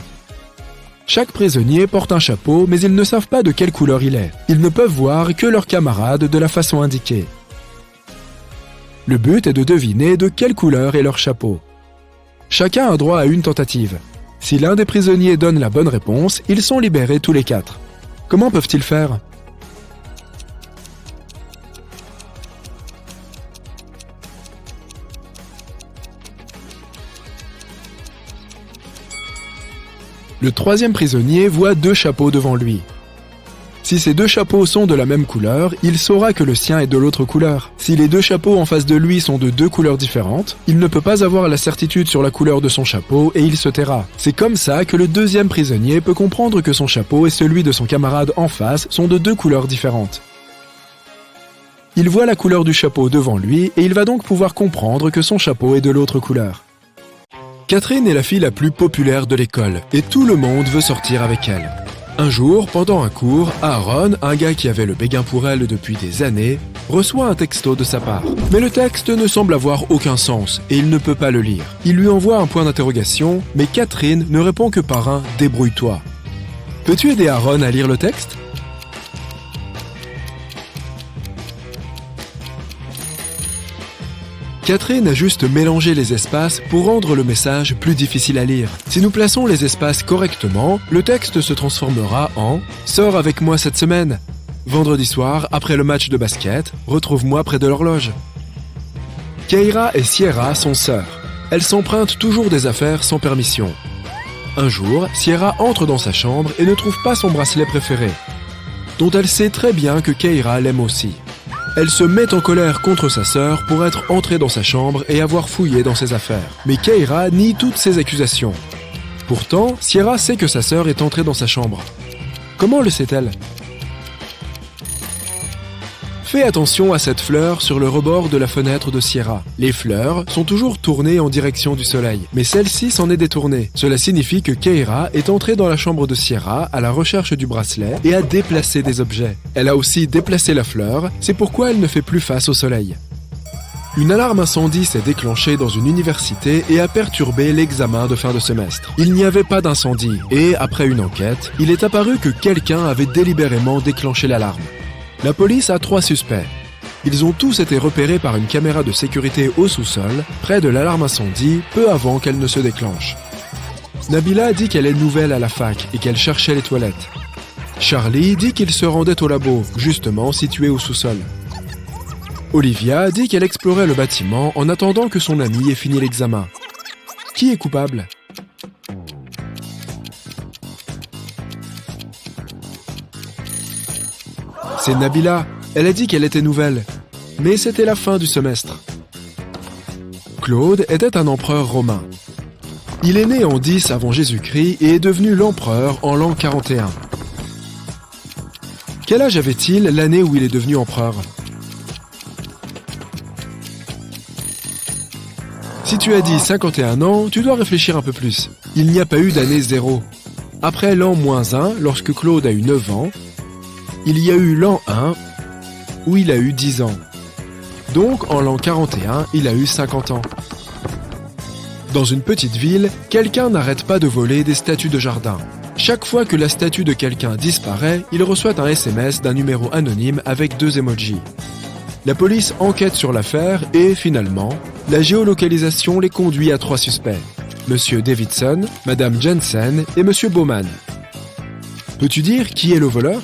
Chaque prisonnier porte un chapeau, mais ils ne savent pas de quelle couleur il est. Ils ne peuvent voir que leurs camarades de la façon indiquée. Le but est de deviner de quelle couleur est leur chapeau. Chacun a droit à une tentative. Si l'un des prisonniers donne la bonne réponse, ils sont libérés tous les 4. Comment peuvent-ils faire ? Le 3e prisonnier voit 2 chapeaux devant lui. Si ces 2 chapeaux sont de la même couleur, il saura que le sien est de l'autre couleur. Si les 2 chapeaux en face de lui sont de 2 couleurs différentes, il ne peut pas avoir la certitude sur la couleur de son chapeau et il se taira. C'est comme ça que le 2e prisonnier peut comprendre que son chapeau et celui de son camarade en face sont de 2 couleurs différentes. Il voit la couleur du chapeau devant lui et il va donc pouvoir comprendre que son chapeau est de l'autre couleur. Catherine est la fille la plus populaire de l'école et tout le monde veut sortir avec elle. Un jour, pendant un cours, Aaron, un gars qui avait le béguin pour elle depuis des années, reçoit un texto de sa part. Mais le texte ne semble avoir aucun sens et il ne peut pas le lire. Il lui envoie un point d'interrogation, mais Catherine ne répond que par un « débrouille-toi ». Peux-tu aider Aaron à lire le texte ? Catherine a juste mélangé les espaces pour rendre le message plus difficile à lire. Si nous plaçons les espaces correctement, le texte se transformera en « Sors avec moi cette semaine ». Vendredi soir, après le match de basket, retrouve-moi près de l'horloge. Keira et Sierra sont sœurs. Elles s'empruntent toujours des affaires sans permission. Un jour, Sierra entre dans sa chambre et ne trouve pas son bracelet préféré, dont elle sait très bien que Keira l'aime aussi. Elle se met en colère contre sa sœur pour être entrée dans sa chambre et avoir fouillé dans ses affaires. Mais Keira nie toutes ces accusations. Pourtant, Sierra sait que sa sœur est entrée dans sa chambre. Comment le sait-elle ? Fais attention à cette fleur sur le rebord de la fenêtre de Sierra. Les fleurs sont toujours tournées en direction du soleil, mais celle-ci s'en est détournée. Cela signifie que Keira est entrée dans la chambre de Sierra à la recherche du bracelet et a déplacé des objets. Elle a aussi déplacé la fleur, c'est pourquoi elle ne fait plus face au soleil. Une alarme incendie s'est déclenchée dans une université et a perturbé l'examen de fin de semestre. Il n'y avait pas d'incendie et, après une enquête, il est apparu que quelqu'un avait délibérément déclenché l'alarme. La police a 3 suspects. Ils ont tous été repérés par une caméra de sécurité au sous-sol, près de l'alarme incendie, peu avant qu'elle ne se déclenche. Nabila dit qu'elle est nouvelle à la fac et qu'elle cherchait les toilettes. Charlie dit qu'il se rendait au labo, justement situé au sous-sol. Olivia dit qu'elle explorait le bâtiment en attendant que son ami ait fini l'examen. Qui est coupable ? C'est Nabila. Elle a dit qu'elle était nouvelle. Mais c'était la fin du semestre. Claude était un empereur romain. Il est né en 10 avant Jésus-Christ et est devenu l'empereur en l'an 41. Quel âge avait-il l'année où il est devenu empereur ? Si tu as dit 51 ans, tu dois réfléchir un peu plus. Il n'y a pas eu d'année 0. Après l'an -1, lorsque Claude a eu 9 ans, il y a eu l'an 1, où il a eu 10 ans. Donc, en l'an 41, il a eu 50 ans. Dans une petite ville, quelqu'un n'arrête pas de voler des statues de jardin. Chaque fois que la statue de quelqu'un disparaît, il reçoit un SMS d'un numéro anonyme avec 2 emojis. La police enquête sur l'affaire et, finalement, la géolocalisation les conduit à 3 suspects. Monsieur Davidson, Madame Jensen et Monsieur Bowman. Peux-tu dire qui est le voleur ?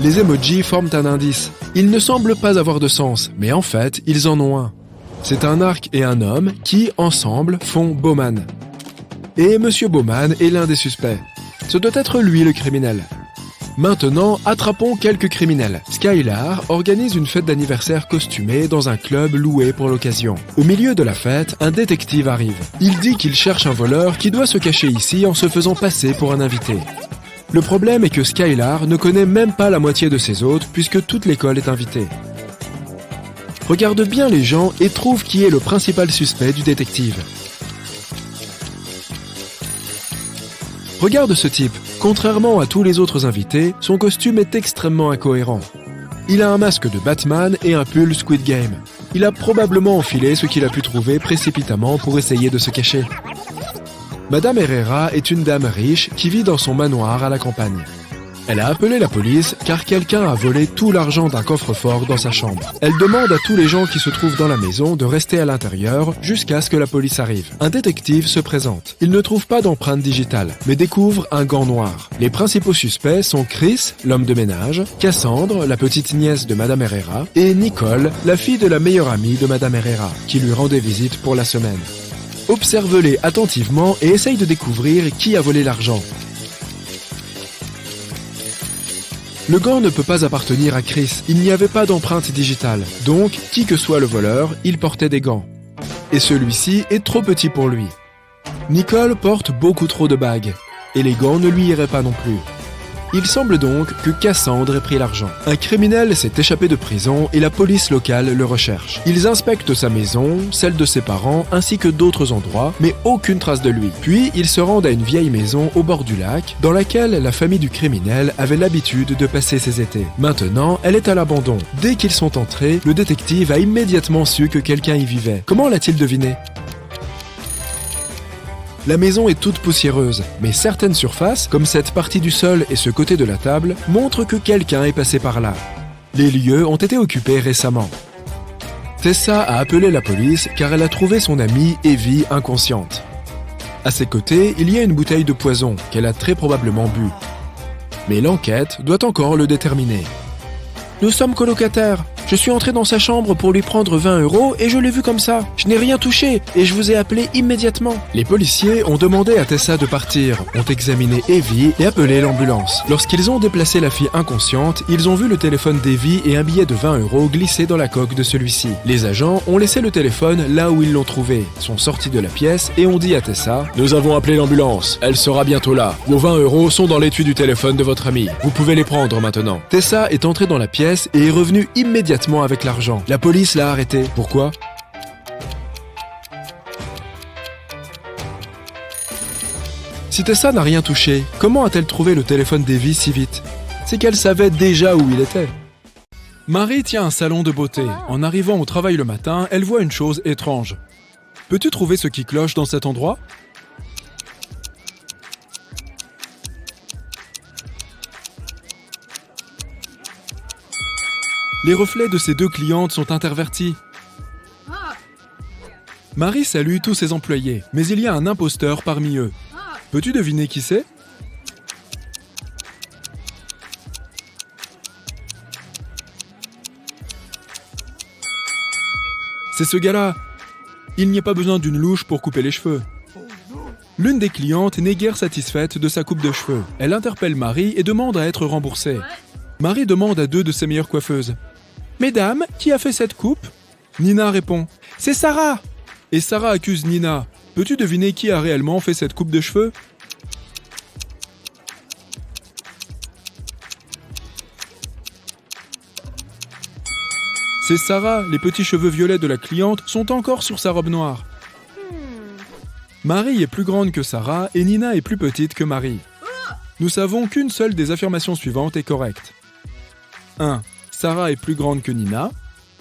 Les emojis forment un indice. Ils ne semblent pas avoir de sens, mais en fait, ils en ont un. C'est un arc et un homme qui, ensemble, font Bowman. Et Monsieur Bowman est l'un des suspects. Ce doit être lui le criminel. Maintenant, attrapons quelques criminels. Skylar organise une fête d'anniversaire costumée dans un club loué pour l'occasion. Au milieu de la fête, un détective arrive. Il dit qu'il cherche un voleur qui doit se cacher ici en se faisant passer pour un invité. Le problème est que Skylar ne connaît même pas la moitié de ses hôtes puisque toute l'école est invitée. Regarde bien les gens et trouve qui est le principal suspect du détective. Regarde ce type. Contrairement à tous les autres invités, son costume est extrêmement incohérent. Il a un masque de Batman et un pull Squid Game. Il a probablement enfilé ce qu'il a pu trouver précipitamment pour essayer de se cacher. Madame Herrera est une dame riche qui vit dans son manoir à la campagne. Elle a appelé la police car quelqu'un a volé tout l'argent d'un coffre-fort dans sa chambre. Elle demande à tous les gens qui se trouvent dans la maison de rester à l'intérieur jusqu'à ce que la police arrive. Un détective se présente. Il ne trouve pas d'empreinte digitale, mais découvre un gant noir. Les principaux suspects sont Chris, l'homme de ménage, Cassandre, la petite nièce de Madame Herrera, et Nicole, la fille de la meilleure amie de Madame Herrera, qui lui rendait visite pour la semaine. Observe-les attentivement et essaye de découvrir qui a volé l'argent. Le gant ne peut pas appartenir à Chris, il n'y avait pas d'empreinte digitale. Donc, qui que soit le voleur, il portait des gants. Et celui-ci est trop petit pour lui. Nicole porte beaucoup trop de bagues, et les gants ne lui iraient pas non plus. Il semble donc que Cassandre ait pris l'argent. Un criminel s'est échappé de prison et la police locale le recherche. Ils inspectent sa maison, celle de ses parents, ainsi que d'autres endroits, mais aucune trace de lui. Puis, ils se rendent à une vieille maison au bord du lac, dans laquelle la famille du criminel avait l'habitude de passer ses étés. Maintenant, elle est à l'abandon. Dès qu'ils sont entrés, le détective a immédiatement su que quelqu'un y vivait. Comment l'a-t-il deviné ? La maison est toute poussiéreuse, mais certaines surfaces, comme cette partie du sol et ce côté de la table, montrent que quelqu'un est passé par là. Les lieux ont été occupés récemment. Tessa a appelé la police car elle a trouvé son amie Evie inconsciente. À ses côtés, il y a une bouteille de poison qu'elle a très probablement bu. Mais l'enquête doit encore le déterminer. « Nous sommes colocataires. Je suis entré dans sa chambre pour lui prendre 20 € et je l'ai vu comme ça. Je n'ai rien touché et je vous ai appelé immédiatement. Les policiers ont demandé à Tessa de partir, ont examiné Evie et appelé l'ambulance. Lorsqu'ils ont déplacé la fille inconsciente, ils ont vu le téléphone d'Evie et un billet de 20 € glissé dans la coque de celui-ci. Les agents ont laissé le téléphone là où ils l'ont trouvé, sont sortis de la pièce et ont dit à Tessa « Nous avons appelé l'ambulance, elle sera bientôt là. Vos 20 € sont dans l'étui du téléphone de votre ami. Vous pouvez les prendre maintenant. » Tessa est entrée dans la pièce et est revenue immédiatement avec l'argent. La police l'a arrêtée. Pourquoi ? Si Tessa n'a rien touché, comment a-t-elle trouvé le téléphone d'Evie si vite ? C'est qu'elle savait déjà où il était. Marie tient un salon de beauté. En arrivant au travail le matin, elle voit une chose étrange. Peux-tu trouver ce qui cloche dans cet endroit ? Les reflets de ses deux clientes sont intervertis. Marie salue tous ses employés, mais il y a un imposteur parmi eux. Peux-tu deviner qui c'est ? C'est ce gars-là. Il n'y a pas besoin d'une louche pour couper les cheveux. L'une des clientes n'est guère satisfaite de sa coupe de cheveux. Elle interpelle Marie et demande à être remboursée. Marie demande à deux de ses meilleures coiffeuses. « Mesdames, qui a fait cette coupe ?» Nina répond « C'est Sarah !» Et Sarah accuse Nina. « Peux-tu deviner qui a réellement fait cette coupe de cheveux ?» C'est Sarah, les petits cheveux violets de la cliente sont encore sur sa robe noire. Marie est plus grande que Sarah et Nina est plus petite que Marie. Nous savons qu'une seule des affirmations suivantes est correcte. 1. Sarah est plus grande que Nina.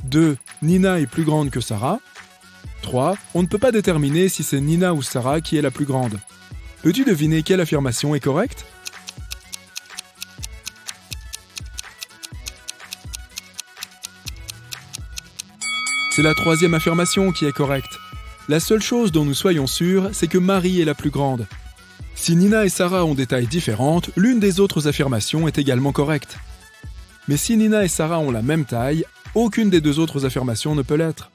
2. Nina est plus grande que Sarah. 3. On ne peut pas déterminer si c'est Nina ou Sarah qui est la plus grande. Peux-tu deviner quelle affirmation est correcte ? C'est la troisième affirmation qui est correcte. La seule chose dont nous soyons sûrs, c'est que Marie est la plus grande. Si Nina et Sarah ont des tailles différentes, l'une des autres affirmations est également correcte. Mais si Nina et Sarah ont la même taille, aucune des deux autres affirmations ne peut l'être.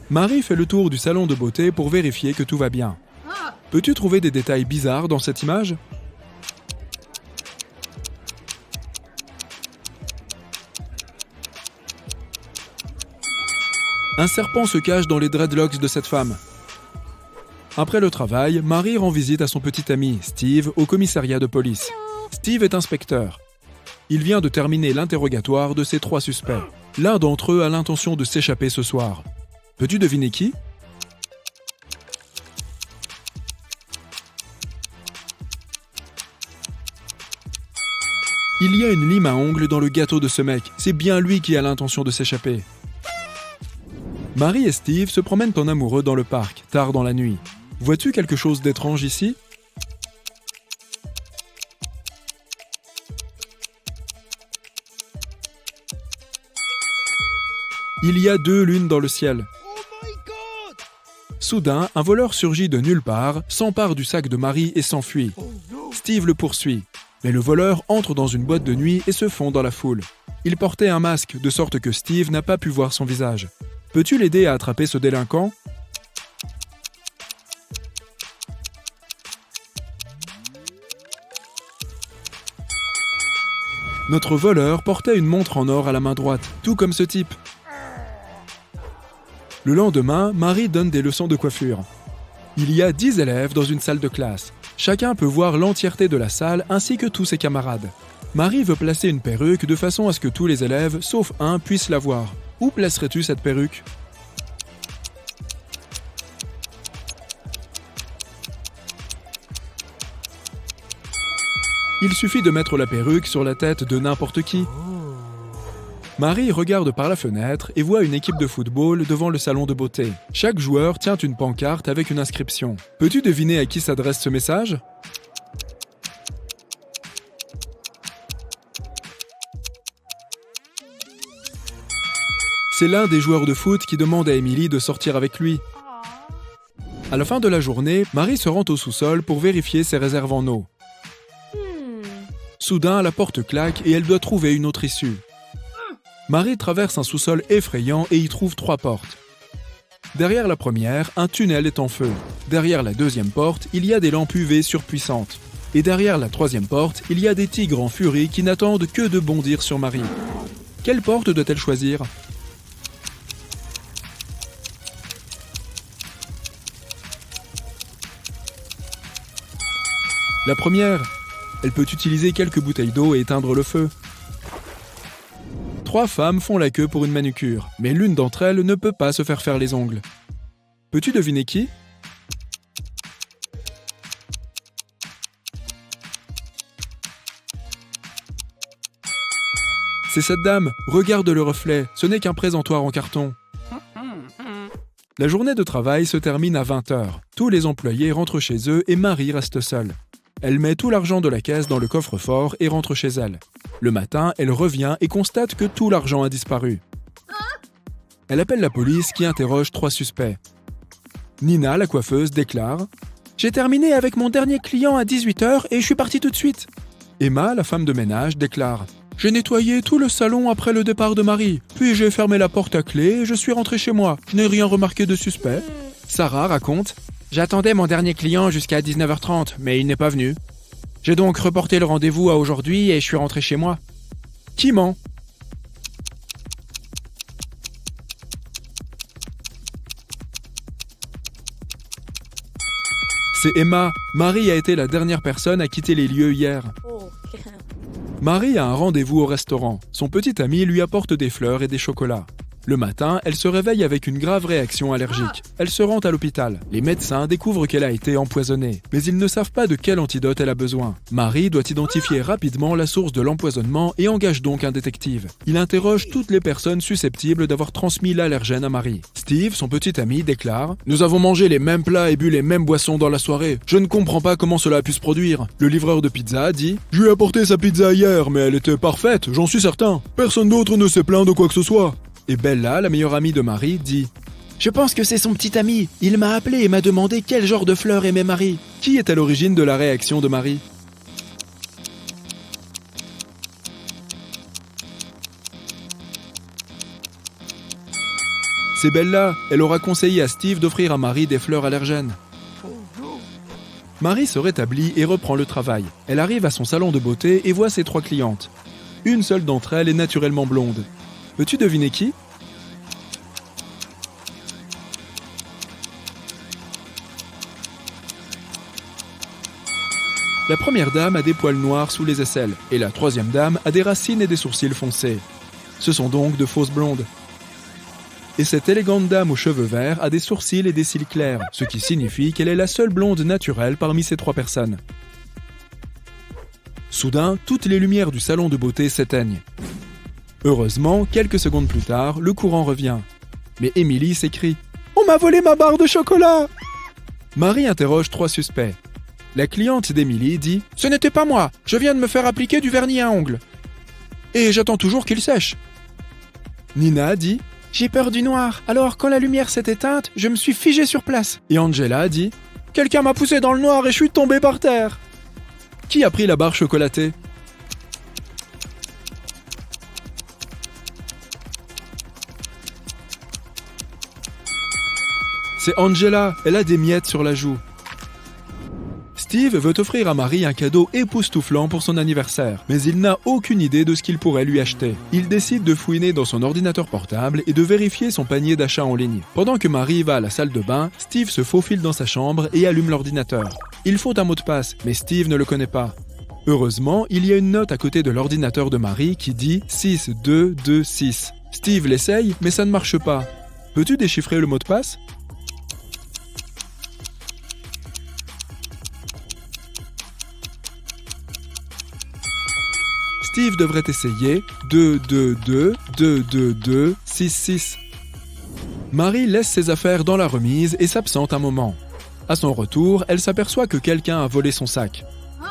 Marie fait le tour du salon de beauté pour vérifier que tout va bien. Peux-tu trouver des détails bizarres dans cette image ? Un serpent se cache dans les dreadlocks de cette femme. Après le travail, Marie rend visite à son petit ami, Steve, au commissariat de police. Steve est inspecteur. Il vient de terminer l'interrogatoire de ses 3 suspects. L'un d'entre eux a l'intention de s'échapper ce soir. Peux-tu deviner qui ? Il y a une lime à ongles dans le gâteau de ce mec. C'est bien lui qui a l'intention de s'échapper. Marie et Steve se promènent en amoureux dans le parc, tard dans la nuit. Vois-tu quelque chose d'étrange ici ? Il y a 2 lunes dans le ciel. Soudain, un voleur surgit de nulle part, s'empare du sac de Marie et s'enfuit. Steve le poursuit. Mais le voleur entre dans une boîte de nuit et se fond dans la foule. Il portait un masque, de sorte que Steve n'a pas pu voir son visage. Peux-tu l'aider à attraper ce délinquant ? Notre voleur portait une montre en or à la main droite, tout comme ce type. Le lendemain, Marie donne des leçons de coiffure. Il y a 10 élèves dans une salle de classe. Chacun peut voir l'entièreté de la salle ainsi que tous ses camarades. Marie veut placer une perruque de façon à ce que tous les élèves, sauf un, puissent la voir. Où placerais-tu cette perruque ? Il suffit de mettre la perruque sur la tête de n'importe qui. Marie regarde par la fenêtre et voit une équipe de football devant le salon de beauté. Chaque joueur tient une pancarte avec une inscription. Peux-tu deviner à qui s'adresse ce message ? C'est l'un des joueurs de foot qui demande à Emily de sortir avec lui. À la fin de la journée, Marie se rend au sous-sol pour vérifier ses réserves en eau. Soudain, la porte claque et elle doit trouver une autre issue. Marie traverse un sous-sol effrayant et y trouve 3 portes. Derrière la première, un tunnel est en feu. Derrière la deuxième porte, il y a des lampes UV surpuissantes. Et derrière la troisième porte, il y a des tigres en furie qui n'attendent que de bondir sur Marie. Quelle porte doit-elle choisir ? La première, elle peut utiliser quelques bouteilles d'eau et éteindre le feu. 3 femmes font la queue pour une manucure, mais l'une d'entre elles ne peut pas se faire les ongles. Peux-tu deviner qui ? C'est cette dame, regarde le reflet, ce n'est qu'un présentoir en carton. La journée de travail se termine à 20h. Tous les employés rentrent chez eux et Marie reste seule. Elle met tout l'argent de la caisse dans le coffre-fort et rentre chez elle. Le matin, elle revient et constate que tout l'argent a disparu. Elle appelle la police qui interroge 3 suspects. Nina, la coiffeuse, déclare « J'ai terminé avec mon dernier client à 18h et je suis partie tout de suite. » Emma, la femme de ménage, déclare « J'ai nettoyé tout le salon après le départ de Marie, puis j'ai fermé la porte à clé et je suis rentrée chez moi. Je n'ai rien remarqué de suspect. » Sarah raconte « J'attendais mon dernier client jusqu'à 19h30, mais il n'est pas venu. J'ai donc reporté le rendez-vous à aujourd'hui et je suis rentrée chez moi. » Qui ment ? C'est Emma. Marie a été la dernière personne à quitter les lieux hier. Marie a un rendez-vous au restaurant. Son petit ami lui apporte des fleurs et des chocolats. Le matin, elle se réveille avec une grave réaction allergique. Elle se rend à l'hôpital. Les médecins découvrent qu'elle a été empoisonnée, mais ils ne savent pas de quel antidote elle a besoin. Marie doit identifier rapidement la source de l'empoisonnement et engage donc un détective. Il interroge toutes les personnes susceptibles d'avoir transmis l'allergène à Marie. Steve, son petit ami, déclare « Nous avons mangé les mêmes plats et bu les mêmes boissons dans la soirée. Je ne comprends pas comment cela a pu se produire. » Le livreur de pizza dit « Je lui ai apporté sa pizza hier, mais elle était parfaite, j'en suis certain. Personne d'autre ne s'est plaint de quoi que ce soit. » Et Bella, la meilleure amie de Marie, dit « Je pense que c'est son petit ami. Il m'a appelé et m'a demandé quel genre de fleurs aimait Marie. » Qui est à l'origine de la réaction de Marie ? C'est Bella. Elle aura conseillé à Steve d'offrir à Marie des fleurs allergènes. Marie se rétablit et reprend le travail. Elle arrive à son salon de beauté et voit ses 3 clientes. Une seule d'entre elles est naturellement blonde. Peux-tu deviner qui ? La première dame a des poils noirs sous les aisselles et la troisième dame a des racines et des sourcils foncés. Ce sont donc de fausses blondes. Et cette élégante dame aux cheveux verts a des sourcils et des cils clairs, ce qui signifie qu'elle est la seule blonde naturelle parmi ces 3 personnes. Soudain, toutes les lumières du salon de beauté s'éteignent. Heureusement, quelques secondes plus tard, le courant revient. Mais Emily s'écrie « On m'a volé ma barre de chocolat !» Marie interroge 3 suspects. La cliente d'Emily dit « Ce n'était pas moi, je viens de me faire appliquer du vernis à ongles. Et j'attends toujours qu'il sèche. » Nina dit « J'ai peur du noir, alors quand la lumière s'est éteinte, je me suis figée sur place. » Et Angela dit « Quelqu'un m'a poussé dans le noir et je suis tombée par terre. » Qui a pris la barre chocolatée ? C'est Angela, elle a des miettes sur la joue. Steve veut offrir à Marie un cadeau époustouflant pour son anniversaire, mais il n'a aucune idée de ce qu'il pourrait lui acheter. Il décide de fouiner dans son ordinateur portable et de vérifier son panier d'achat en ligne. Pendant que Marie va à la salle de bain, Steve se faufile dans sa chambre et allume l'ordinateur. Il faut un mot de passe, mais Steve ne le connaît pas. Heureusement, il y a une note à côté de l'ordinateur de Marie qui dit 6226. Steve l'essaye, mais ça ne marche pas. Peux-tu déchiffrer le mot de passe ? Steve devrait essayer 222-222-66. Marie laisse ses affaires dans la remise et s'absente un moment. À son retour, elle s'aperçoit que quelqu'un a volé son sac.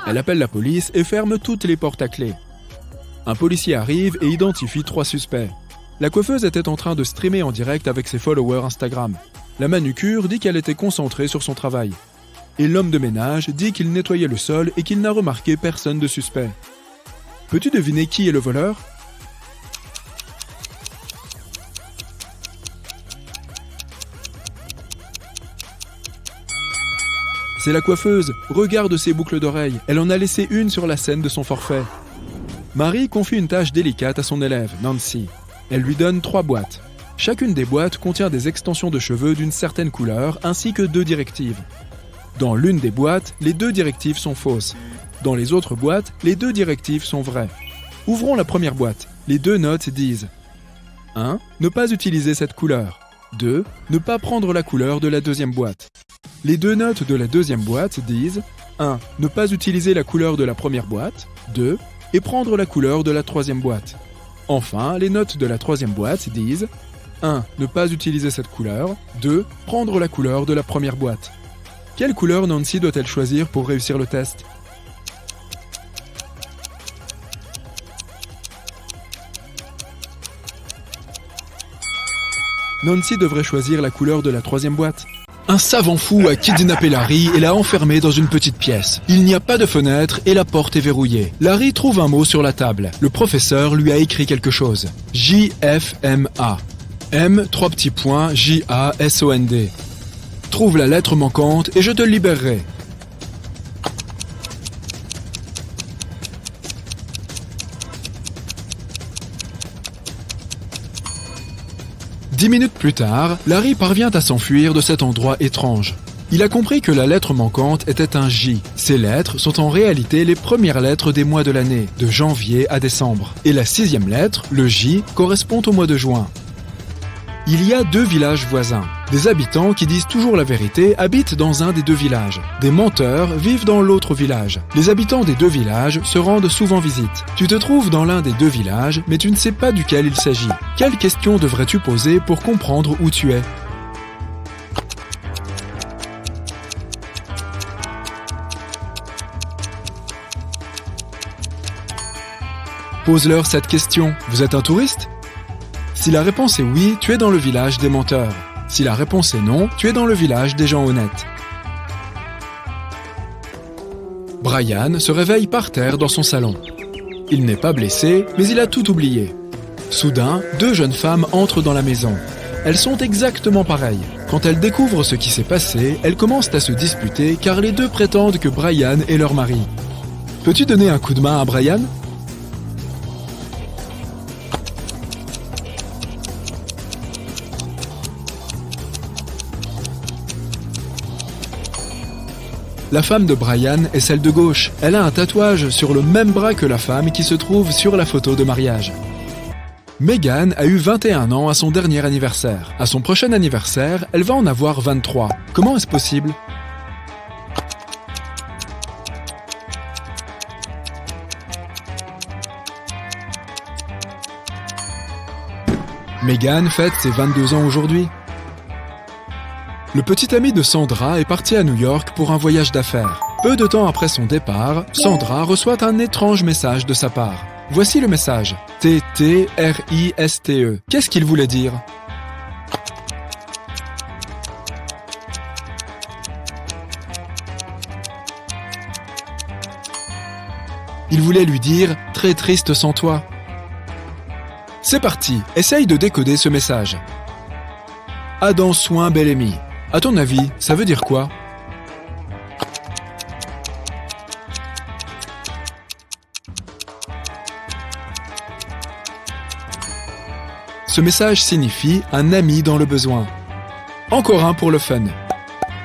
Elle appelle la police et ferme toutes les portes à clé. Un policier arrive et identifie 3 suspects. La coiffeuse était en train de streamer en direct avec ses followers Instagram. La manucure dit qu'elle était concentrée sur son travail. Et l'homme de ménage dit qu'il nettoyait le sol et qu'il n'a remarqué personne de suspect. Peux-tu deviner qui est le voleur ? c'est la coiffeuse. Regarde ses boucles d'oreilles. Elle en a laissé une sur la scène de son forfait. Marie confie une tâche délicate à son élève, Nancy. Elle lui donne 3 boîtes. Chacune des boîtes contient des extensions de cheveux d'une certaine couleur ainsi que 2 directives. Dans l'une des boîtes, les 2 directives sont fausses. Dans les autres boîtes, les 2 directives sont vraies. Ouvrons la première boîte. Les 2 notes disent 1. Ne pas utiliser cette couleur. 2. Ne pas prendre la couleur de la deuxième boîte. Les 2 notes de la deuxième boîte disent 1. Ne pas utiliser la couleur de la première boîte. 2. Et prendre la couleur de la troisième boîte. Enfin, les notes de la troisième boîte disent 1. Ne pas utiliser cette couleur. 2. Prendre la couleur de la première boîte. Quelle couleur Nancy doit-elle choisir pour réussir le test ? Nancy devrait choisir la couleur de la troisième boîte. Un savant fou a kidnappé Larry et l'a enfermé dans une petite pièce. Il n'y a pas de fenêtre et la porte est verrouillée. Larry trouve un mot sur la table. Le professeur lui a écrit quelque chose. J-F-M-A. M, 3 petits points, J-A-S-O-N-D. Trouve la lettre manquante et je te libérerai. Dix minutes plus tard, Larry parvient à s'enfuir de cet endroit étrange. Il a compris que la lettre manquante était un J. Ces lettres sont en réalité les premières lettres des mois de l'année, de janvier à décembre. Et la 6e lettre, le J, correspond au mois de juin. Il y a 2 villages voisins. Des habitants qui disent toujours la vérité habitent dans un des 2 villages. Des menteurs vivent dans l'autre village. Les habitants des 2 villages se rendent souvent visite. Tu te trouves dans l'un des 2 villages, mais tu ne sais pas duquel il s'agit. Quelle question devrais-tu poser pour comprendre où tu es ? Pose-leur cette question. Vous êtes un touriste ? Si la réponse est oui, tu es dans le village des menteurs. Si la réponse est non, tu es dans le village des gens honnêtes. Brian se réveille par terre dans son salon. Il n'est pas blessé, mais il a tout oublié. Soudain, 2 jeunes femmes entrent dans la maison. Elles sont exactement pareilles. Quand elles découvrent ce qui s'est passé, elles commencent à se disputer car les 2 prétendent que Brian est leur mari. Peux-tu donner un coup de main à Brian ? La femme de Brian est celle de gauche. Elle a un tatouage sur le même bras que la femme qui se trouve sur la photo de mariage. Megan a eu 21 ans à son dernier anniversaire. À son prochain anniversaire, elle va en avoir 23. Comment est-ce possible ? Megan fête ses 22 ans aujourd'hui. Le petit ami de Sandra est parti à New York pour un voyage d'affaires. Peu de temps après son départ, Sandra reçoit un étrange message de sa part. Voici le message. T-T-R-I-S-T-E. Qu'est-ce qu'il voulait dire ? Il voulait lui dire « Très triste sans toi ». C'est parti, essaye de décoder ce message. Adam Soin Bellamy. À ton avis, ça veut dire quoi ? Ce message signifie un ami dans le besoin. Encore un pour le fun.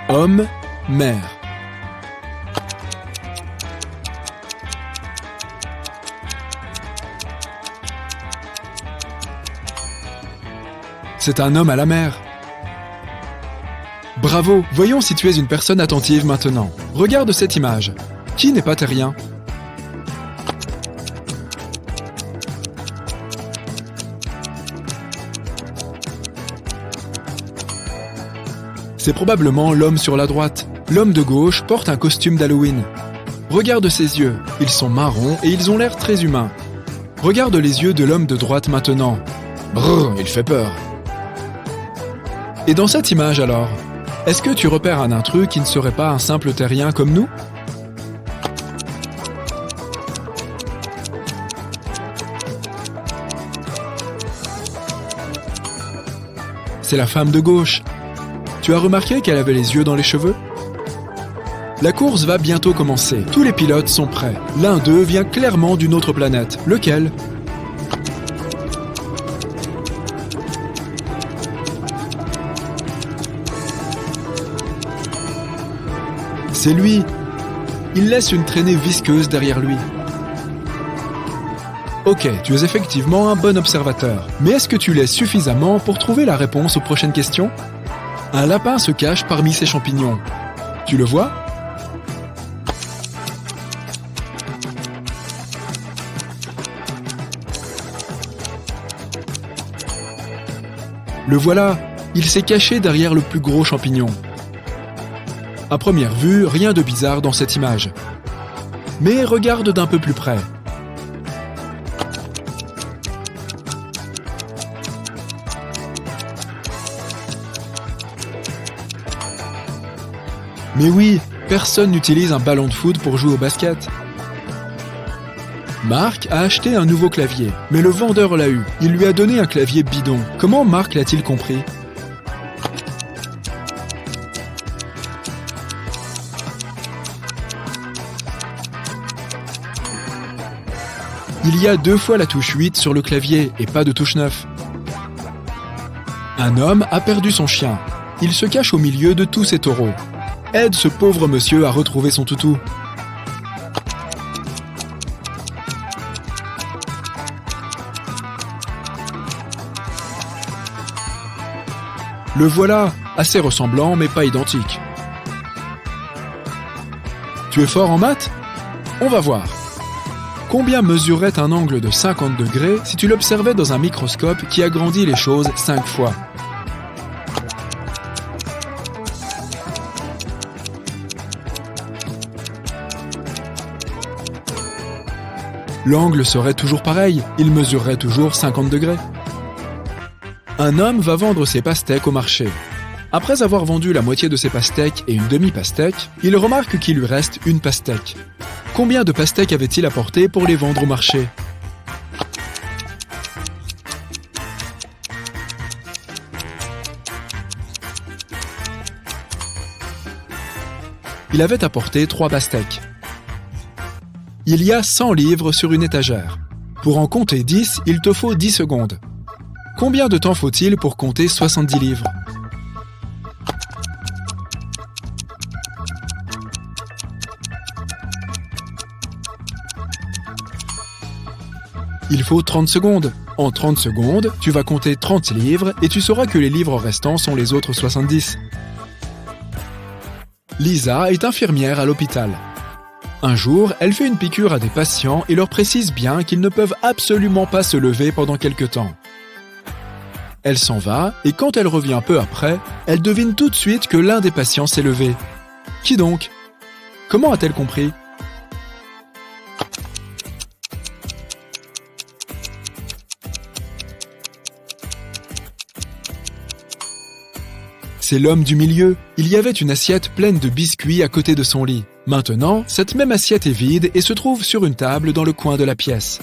Homme, mère. C'est un homme à la mer. Bravo, voyons si tu es une personne attentive maintenant. Regarde cette image. Qui n'est pas terrien ? C'est probablement l'homme sur la droite. L'homme de gauche porte un costume d'Halloween. Regarde ses yeux, ils sont marrons et ils ont l'air très humains. Regarde les yeux de l'homme de droite maintenant. Brrr, il fait peur. Et dans cette image alors ? Est-ce que tu repères un intrus qui ne serait pas un simple terrien comme nous ? C'est la femme de gauche. Tu as remarqué qu'elle avait les yeux dans les cheveux ? La course va bientôt commencer. Tous les pilotes sont prêts. L'un d'eux vient clairement d'une autre planète. Lequel ? C'est lui. Il laisse une traînée visqueuse derrière lui. Ok, tu es effectivement un bon observateur. Mais est-ce que tu l'es suffisamment pour trouver la réponse aux prochaines questions ? Un lapin se cache parmi ces champignons. Tu le vois ? Le voilà, il s'est caché derrière le plus gros champignon. À première vue, rien de bizarre dans cette image. Mais regarde d'un peu plus près. Mais oui, personne n'utilise un ballon de foot pour jouer au basket. Marc a acheté un nouveau clavier, mais le vendeur l'a eu. Il lui a donné un clavier bidon. Comment Marc l'a-t-il compris ? Il y a 2 fois la touche 8 sur le clavier et pas de touche 9. Un homme a perdu son chien. Il se cache au milieu de tous ces taureaux. Aide ce pauvre monsieur à retrouver son toutou. Le voilà, assez ressemblant mais pas identique. Tu es fort en maths ? On va voir. Combien mesurerait un angle de 50 degrés si tu l'observais dans un microscope qui agrandit les choses 5 fois ? L'angle serait toujours pareil, il mesurerait toujours 50 degrés. Un homme va vendre ses pastèques au marché. Après avoir vendu la moitié de ses pastèques et une demi-pastèque, il remarque qu'il lui reste une pastèque. Combien de pastèques avait-il apporté pour les vendre au marché ? Il avait apporté 3 pastèques. Il y a 100 livres sur une étagère. Pour en compter 10, il te faut 10 secondes. Combien de temps faut-il pour compter 70 livres ? Il faut 30 secondes. En 30 secondes, tu vas compter 30 livres et tu sauras que les livres restants sont les autres 70. Lisa est infirmière à l'hôpital. Un jour, elle fait une piqûre à des patients et leur précise bien qu'ils ne peuvent absolument pas se lever pendant quelque temps. Elle s'en va et quand elle revient peu après, elle devine tout de suite que l'un des patients s'est levé. Qui donc ? Comment a-t-elle compris ? C'est l'homme du milieu. Il y avait une assiette pleine de biscuits à côté de son lit. Maintenant, cette même assiette est vide et se trouve sur une table dans le coin de la pièce.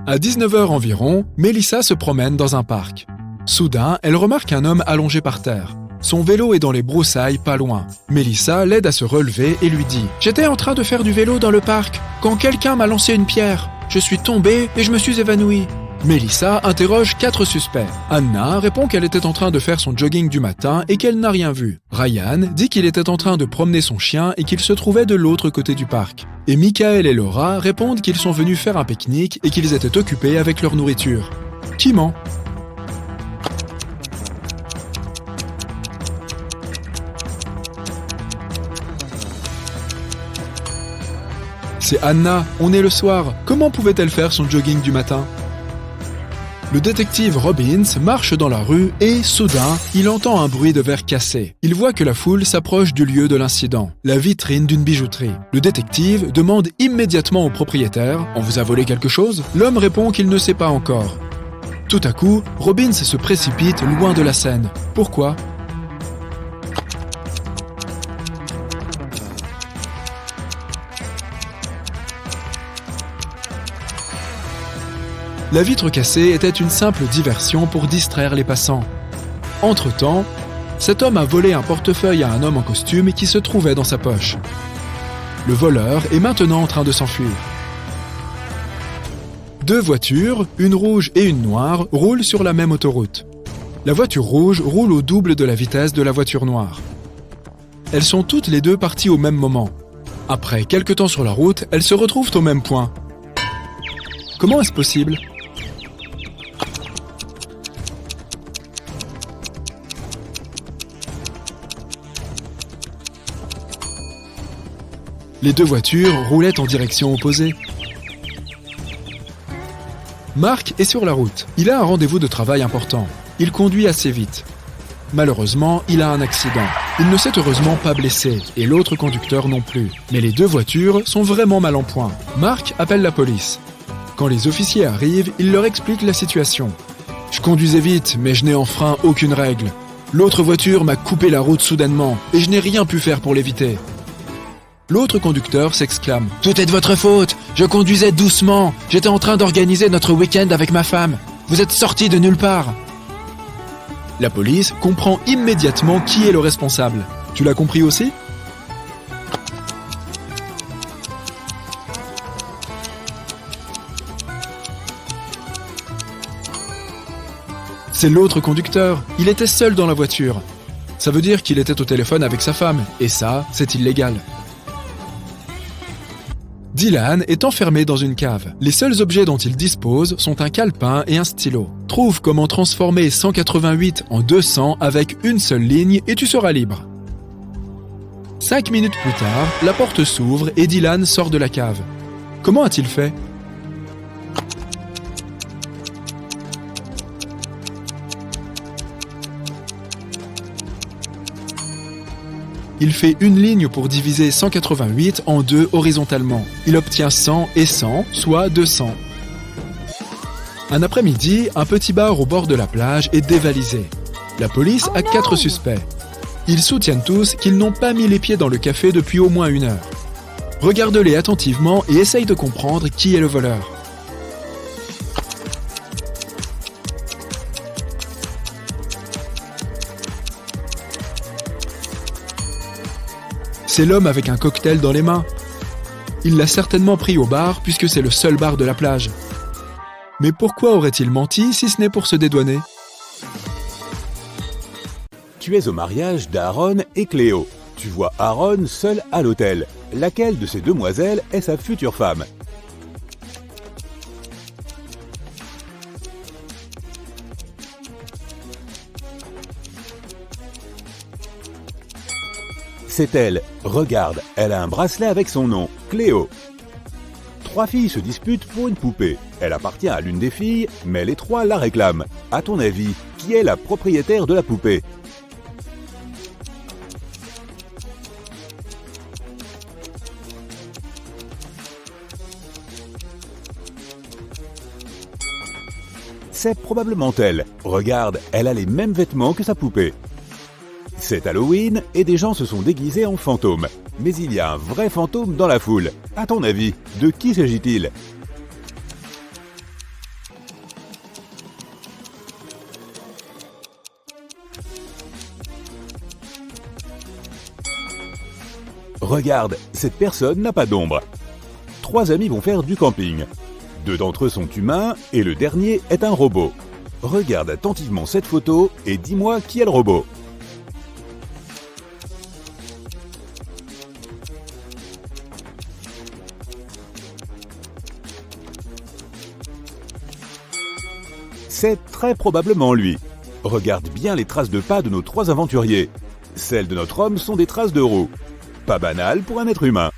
À 19h environ, Mélissa se promène dans un parc. Soudain, elle remarque un homme allongé par terre. Son vélo est dans les broussailles pas loin. Mélissa l'aide à se relever et lui dit « J'étais en train de faire du vélo dans le parc quand quelqu'un m'a lancé une pierre. Je suis tombée et je me suis évanouie. » Mélissa interroge 4 suspects. Anna répond qu'elle était en train de faire son jogging du matin et qu'elle n'a rien vu. Ryan dit qu'il était en train de promener son chien et qu'il se trouvait de l'autre côté du parc. Et Michael et Laura répondent qu'ils sont venus faire un pique-nique et qu'ils étaient occupés avec leur nourriture. Qui ment ? C'est Anna, on est le soir. Comment pouvait-elle faire son jogging du matin ? Le détective Robbins marche dans la rue et, soudain, il entend un bruit de verre cassé. Il voit que la foule s'approche du lieu de l'incident, la vitrine d'une bijouterie. Le détective demande immédiatement au propriétaire « On vous a volé quelque chose ?» L'homme répond qu'il ne sait pas encore. Tout à coup, Robbins se précipite loin de la scène. Pourquoi ? La vitre cassée était une simple diversion pour distraire les passants. Entre-temps, Cet homme a volé un portefeuille à un homme en costume qui se trouvait dans sa poche. Le voleur est maintenant en train de s'enfuir. Deux voitures, une rouge et une noire, roulent sur la même autoroute. La voiture rouge roule au double de la vitesse de la voiture noire. Elles sont toutes les deux parties au même moment. Après quelques temps sur la route, elles se retrouvent au même point. Comment est-ce possible ? Les deux voitures roulaient en direction opposée. Marc est sur la route. Il a un rendez-vous de travail important. Il conduit assez vite. Malheureusement, il a un accident. Il ne s'est heureusement pas blessé, et l'autre conducteur non plus. Mais les deux voitures sont vraiment mal en point. Marc appelle la police. Quand les officiers arrivent, il leur explique la situation. « Je conduisais vite, mais je n'ai enfreint aucune règle. L'autre voiture m'a coupé la route soudainement, et je n'ai rien pu faire pour l'éviter. » L'autre conducteur s'exclame « Tout est de votre faute! Je conduisais doucement! J'étais en train d'organiser notre week-end avec ma femme! Vous êtes sortis de nulle part !» La police comprend immédiatement qui est le responsable. Tu l'as compris aussi ? C'est l'autre conducteur. Il était seul dans la voiture. Ça veut dire qu'il était au téléphone avec sa femme. Et ça, c'est illégal. Dylan est enfermé dans une cave. Les seuls objets dont il dispose sont un calepin et un stylo. Trouve comment transformer 188 en 200 avec une seule ligne et tu seras libre. 5 minutes plus tard, la porte s'ouvre et Dylan sort de la cave. Comment a-t-il fait ? Il fait une ligne pour diviser 188 en deux horizontalement. Il obtient 100 et 100, soit 200. Un après-midi, un petit bar au bord de la plage est dévalisé. La police a 4 suspects. Ils soutiennent tous qu'ils n'ont pas mis les pieds dans le café depuis au moins 1 heure. Regarde-les attentivement et essaye de comprendre qui est le voleur. C'est l'homme avec un cocktail dans les mains. Il l'a certainement pris au bar puisque c'est le seul bar de la plage. Mais pourquoi aurait-il menti si ce n'est pour se dédouaner ? Tu es au mariage d'Aaron et Cléo. Tu vois Aaron seul à l'hôtel. Laquelle de ces demoiselles est sa future femme ? C'est elle. Regarde, elle a un bracelet avec son nom, Cléo. 3 filles se disputent pour une poupée. Elle appartient à l'une des filles, mais les 3 la réclament. À ton avis, qui est la propriétaire de la poupée ? C'est probablement elle. Regarde, elle a les mêmes vêtements que sa poupée. C'est Halloween et des gens se sont déguisés en fantômes. Mais il y a un vrai fantôme dans la foule. À ton avis, de qui s'agit-il ? Regarde, cette personne n'a pas d'ombre. 3 amis vont faire du camping. 2 d'entre eux sont humains et le dernier est un robot. Regarde attentivement cette photo et dis-moi qui est le robot. C'est très probablement lui. Regarde bien les traces de pas de nos 3 aventuriers. Celles de notre homme sont des traces de roues. Pas banal pour un être humain.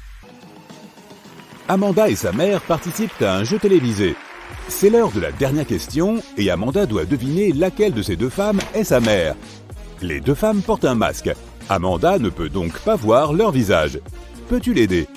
Amanda et sa mère participent à un jeu télévisé. C'est l'heure de la dernière question et Amanda doit deviner laquelle de ces 2 femmes est sa mère. Les 2 femmes portent un masque. Amanda ne peut donc pas voir leur visage. Peux-tu l'aider ?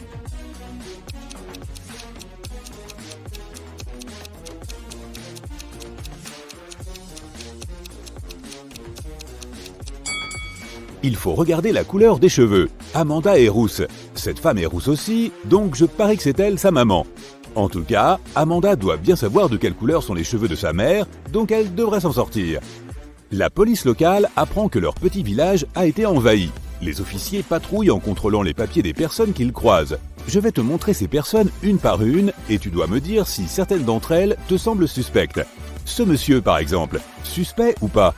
Il faut regarder la couleur des cheveux. Amanda est rousse. Cette femme est rousse aussi, donc je parie que c'est elle, sa maman. En tout cas, Amanda doit bien savoir de quelle couleur sont les cheveux de sa mère, donc elle devrait s'en sortir. La police locale apprend que leur petit village a été envahi. Les officiers patrouillent en contrôlant les papiers des personnes qu'ils croisent. Je vais te montrer ces personnes une par une et tu dois me dire si certaines d'entre elles te semblent suspectes. Ce monsieur par exemple, suspect ou pas?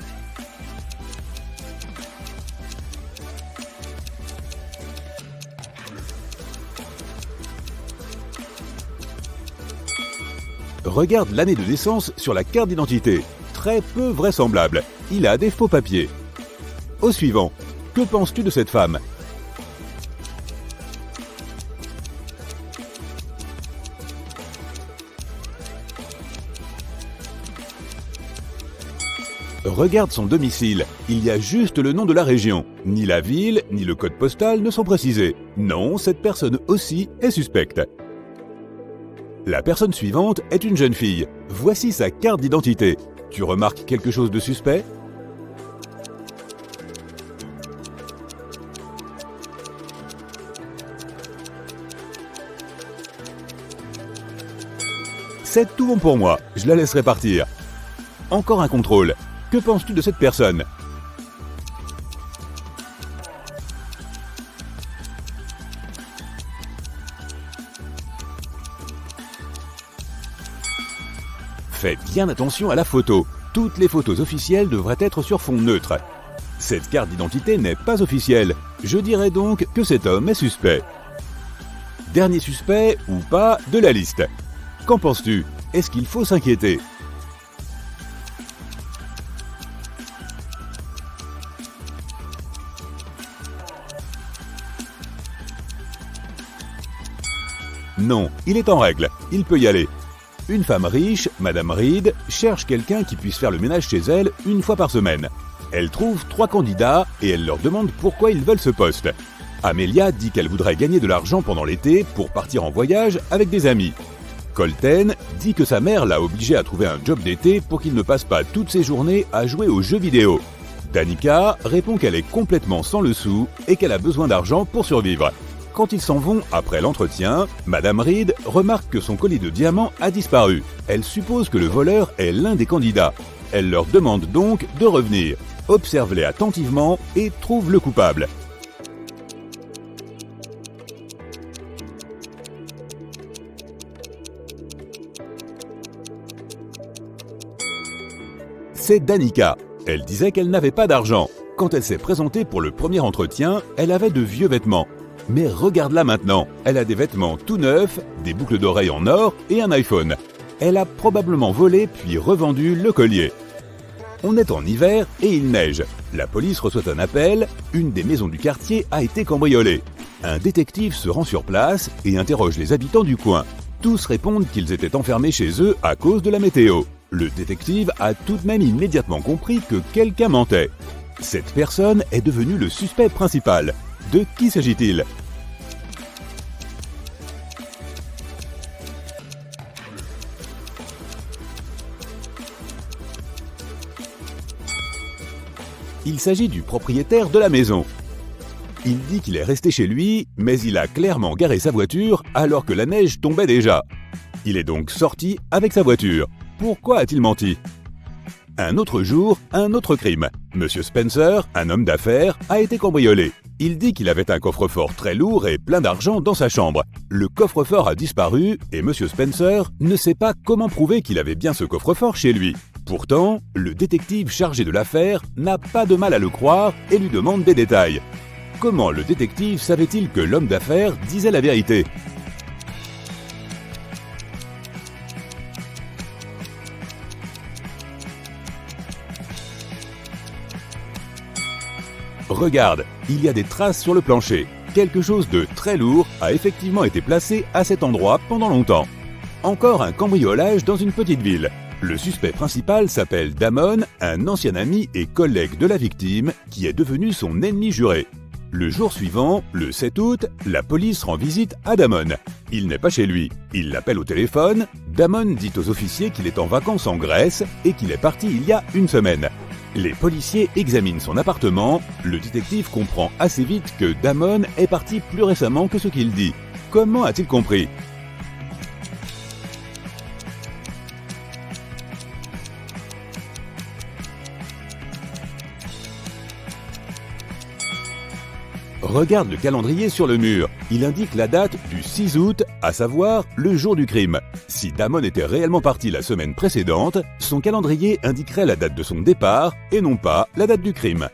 Regarde l'année de naissance sur la carte d'identité. Très peu vraisemblable. Il a des faux papiers. Au suivant, que penses-tu de cette femme? Regarde son domicile. Il y a juste le nom de la région. Ni la ville, ni le code postal ne sont précisés. Non, cette personne aussi est suspecte. La personne suivante est une jeune fille. Voici sa carte d'identité. Tu remarques quelque chose de suspect? C'est tout bon pour moi, je la laisserai partir. Encore un contrôle. Que penses-tu de cette personne? Fais bien attention à la photo. Toutes les photos officielles devraient être sur fond neutre. Cette carte d'identité n'est pas officielle. Je dirais donc que cet homme est suspect. Dernier suspect, ou pas, de la liste. Qu'en penses-tu? Est-ce qu'il faut s'inquiéter? Non, il est en règle. Il peut y aller. Une femme riche, Madame Reed, cherche quelqu'un qui puisse faire le ménage chez elle une fois par semaine. Elle trouve 3 candidats et elle leur demande pourquoi ils veulent ce poste. Amelia dit qu'elle voudrait gagner de l'argent pendant l'été pour partir en voyage avec des amis. Colten dit que sa mère l'a obligé à trouver un job d'été pour qu'il ne passe pas toutes ses journées à jouer aux jeux vidéo. Danica répond qu'elle est complètement sans le sou et qu'elle a besoin d'argent pour survivre. Quand ils s'en vont après l'entretien, Madame Reed remarque que son collier de diamants a disparu. Elle suppose que le voleur est l'un des candidats. Elle leur demande donc de revenir. Observe-les attentivement et trouve le coupable. C'est Danica. Elle disait qu'elle n'avait pas d'argent. Quand elle s'est présentée pour le premier entretien, elle avait de vieux vêtements. Mais regarde-la maintenant, elle a des vêtements tout neufs, des boucles d'oreilles en or et un iPhone. Elle a probablement volé puis revendu le collier. On est en hiver et il neige. La police reçoit un appel, une des maisons du quartier a été cambriolée. Un détective se rend sur place et interroge les habitants du coin. Tous répondent qu'ils étaient enfermés chez eux à cause de la météo. Le détective a tout de même immédiatement compris que quelqu'un mentait. Cette personne est devenue le suspect principal. De qui s'agit-il? Il s'agit du propriétaire de la maison. Il dit qu'il est resté chez lui, mais il a clairement garé sa voiture alors que la neige tombait déjà. Il est donc sorti avec sa voiture. Pourquoi a-t-il menti? Un autre jour, un autre crime. Monsieur Spencer, un homme d'affaires, a été cambriolé. Il dit qu'il avait un coffre-fort très lourd et plein d'argent dans sa chambre. Le coffre-fort a disparu et Monsieur Spencer ne sait pas comment prouver qu'il avait bien ce coffre-fort chez lui. Pourtant, le détective chargé de l'affaire n'a pas de mal à le croire et lui demande des détails. Comment le détective savait-il que l'homme d'affaires disait la vérité? Regarde, il y a des traces sur le plancher. Quelque chose de très lourd a effectivement été placé à cet endroit pendant longtemps. Encore un cambriolage dans une petite ville. Le suspect principal s'appelle Damon, un ancien ami et collègue de la victime qui est devenu son ennemi juré. Le jour suivant, le 7 août, la police rend visite à Damon. Il n'est pas chez lui. Il l'appelle au téléphone. Damon dit aux officiers qu'il est en vacances en Grèce et qu'il est parti il y a une semaine. Les policiers examinent son appartement. Le détective comprend assez vite que Damon est parti plus récemment que ce qu'il dit. Comment a-t-il compris? regarde le calendrier sur le mur. Il indique la date du 6 août, à savoir le jour du crime. Si Damon était réellement parti la semaine précédente, son calendrier indiquerait la date de son départ et non pas la date du crime.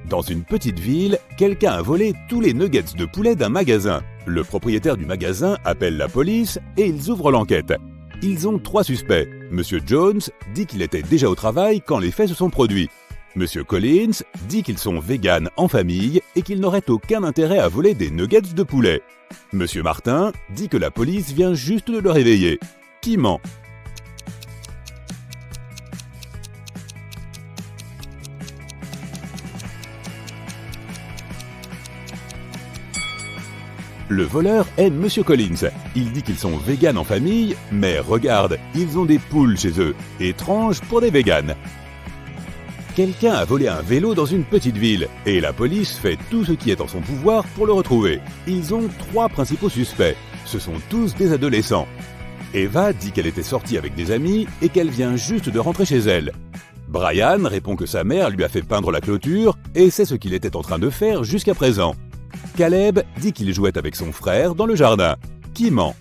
Dans une petite ville, quelqu'un a volé tous les nuggets de poulet d'un magasin. Le propriétaire du magasin appelle la police et ils ouvrent l'enquête. Ils ont 3 suspects. Monsieur Jones dit qu'il était déjà au travail quand les faits se sont produits. Monsieur Collins dit qu'ils sont véganes en famille et qu'ils n'auraient aucun intérêt à voler des nuggets de poulet. Monsieur Martin dit que la police vient juste de le réveiller. Qui ment? Le voleur est Monsieur Collins. Il dit qu'ils sont véganes en famille, mais regarde, ils ont des poules chez eux. Étrange pour des véganes. Quelqu'un a volé un vélo dans une petite ville, et la police fait tout ce qui est en son pouvoir pour le retrouver. Ils ont 3 principaux suspects. Ce sont tous des adolescents. Eva dit qu'elle était sortie avec des amis et qu'elle vient juste de rentrer chez elle. Brian répond que sa mère lui a fait peindre la clôture, et c'est ce qu'il était en train de faire jusqu'à présent. Caleb dit qu'il jouait avec son frère dans le jardin. Qui ment?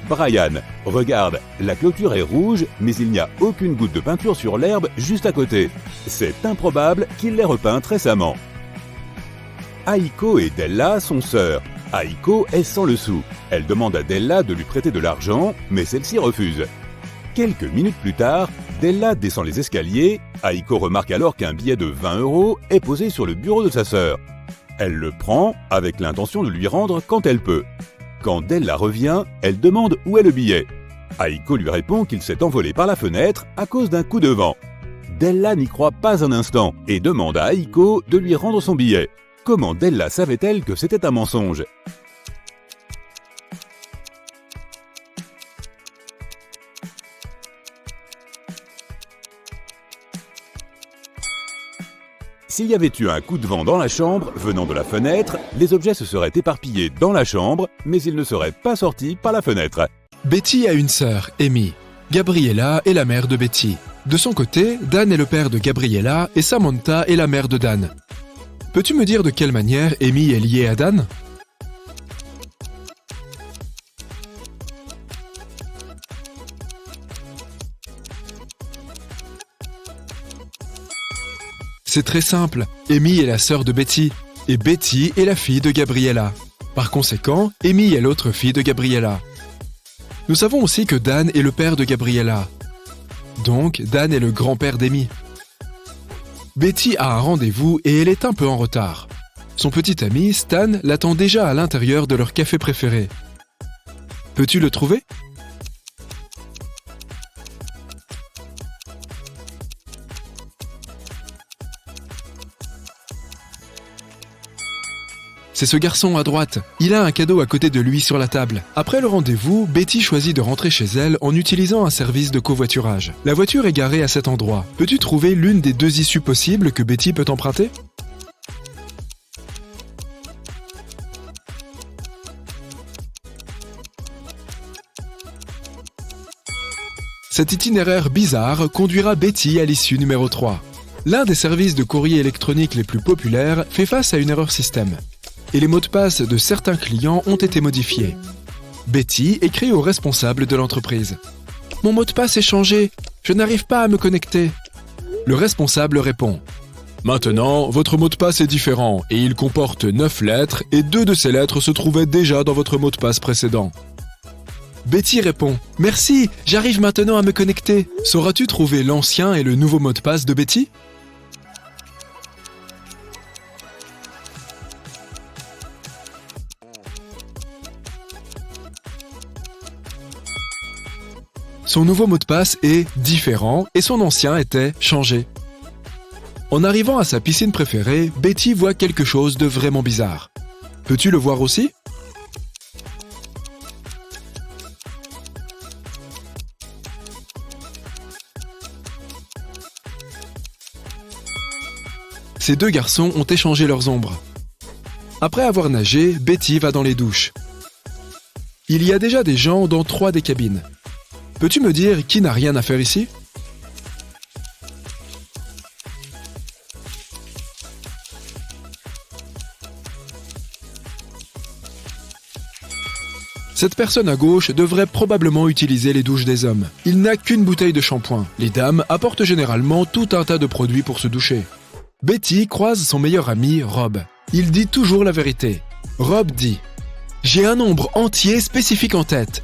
Brian, regarde, la clôture est rouge, mais il n'y a aucune goutte de peinture sur l'herbe juste à côté. C'est improbable qu'il l'ait repeinte récemment. Aiko et Della sont sœurs. Aiko est sans le sou. Elle demande à Della de lui prêter de l'argent, mais celle-ci refuse. Quelques minutes plus tard, Della descend les escaliers. Aiko remarque alors qu'un billet de 20 € est posé sur le bureau de sa sœur. Elle le prend avec l'intention de lui rendre quand elle peut. Quand Della revient, elle demande où est le billet. Aiko lui répond qu'il s'est envolé par la fenêtre à cause d'un coup de vent. Della n'y croit pas un instant et demande à Aiko de lui rendre son billet. Comment Della savait-elle que c'était un mensonge? S'il y avait eu un coup de vent dans la chambre venant de la fenêtre, les objets se seraient éparpillés dans la chambre, mais ils ne seraient pas sortis par la fenêtre. Betty a une sœur, Amy. Gabriella est la mère de Betty. De son côté, Dan est le père de Gabriella et Samantha est la mère de Dan. Peux-tu me dire de quelle manière Amy est liée à Dan? C'est très simple. Amy est la sœur de Betty et Betty est la fille de Gabriella. Par conséquent, Amy est l'autre fille de Gabriella. Nous savons aussi que Dan est le père de Gabriella. Donc, Dan est le grand-père d'Amy. Betty a un rendez-vous et elle est un peu en retard. Son petit ami, Stan, l'attend déjà à l'intérieur de leur café préféré. Peux-tu le trouver? C'est ce garçon à droite. Il a un cadeau à côté de lui sur la table. Après le rendez-vous, Betty choisit de rentrer chez elle en utilisant un service de covoiturage. La voiture est garée à cet endroit. Peux-tu trouver l'une des 2 issues possibles que Betty peut emprunter? Cet itinéraire bizarre conduira Betty à l'issue numéro 3. L'un des services de courrier électronique les plus populaires fait face à une erreur système. Et les mots de passe de certains clients ont été modifiés. Betty écrit au responsable de l'entreprise. « Mon mot de passe est changé, je n'arrive pas à me connecter. » Le responsable répond. « Maintenant, votre mot de passe est différent et il comporte 9 lettres et 2 de ces lettres se trouvaient déjà dans votre mot de passe précédent. » Betty répond. « Merci, j'arrive maintenant à me connecter. Sauras-tu trouver l'ancien et le nouveau mot de passe de Betty ? » Son nouveau mot de passe est différent et son ancien était changé. En arrivant à sa piscine préférée, Betty voit quelque chose de vraiment bizarre. Peux-tu le voir aussi? Ces 2 garçons ont échangé leurs ombres. Après avoir nagé, Betty va dans les douches. Il y a déjà des gens dans 3 des cabines. Peux-tu me dire qui n'a rien à faire ici? Cette personne à gauche devrait probablement utiliser les douches des hommes. Il n'a qu'une bouteille de shampoing. Les dames apportent généralement tout un tas de produits pour se doucher. Betty croise son meilleur ami, Rob. Il dit toujours la vérité. Rob dit « J'ai un nombre entier spécifique en tête.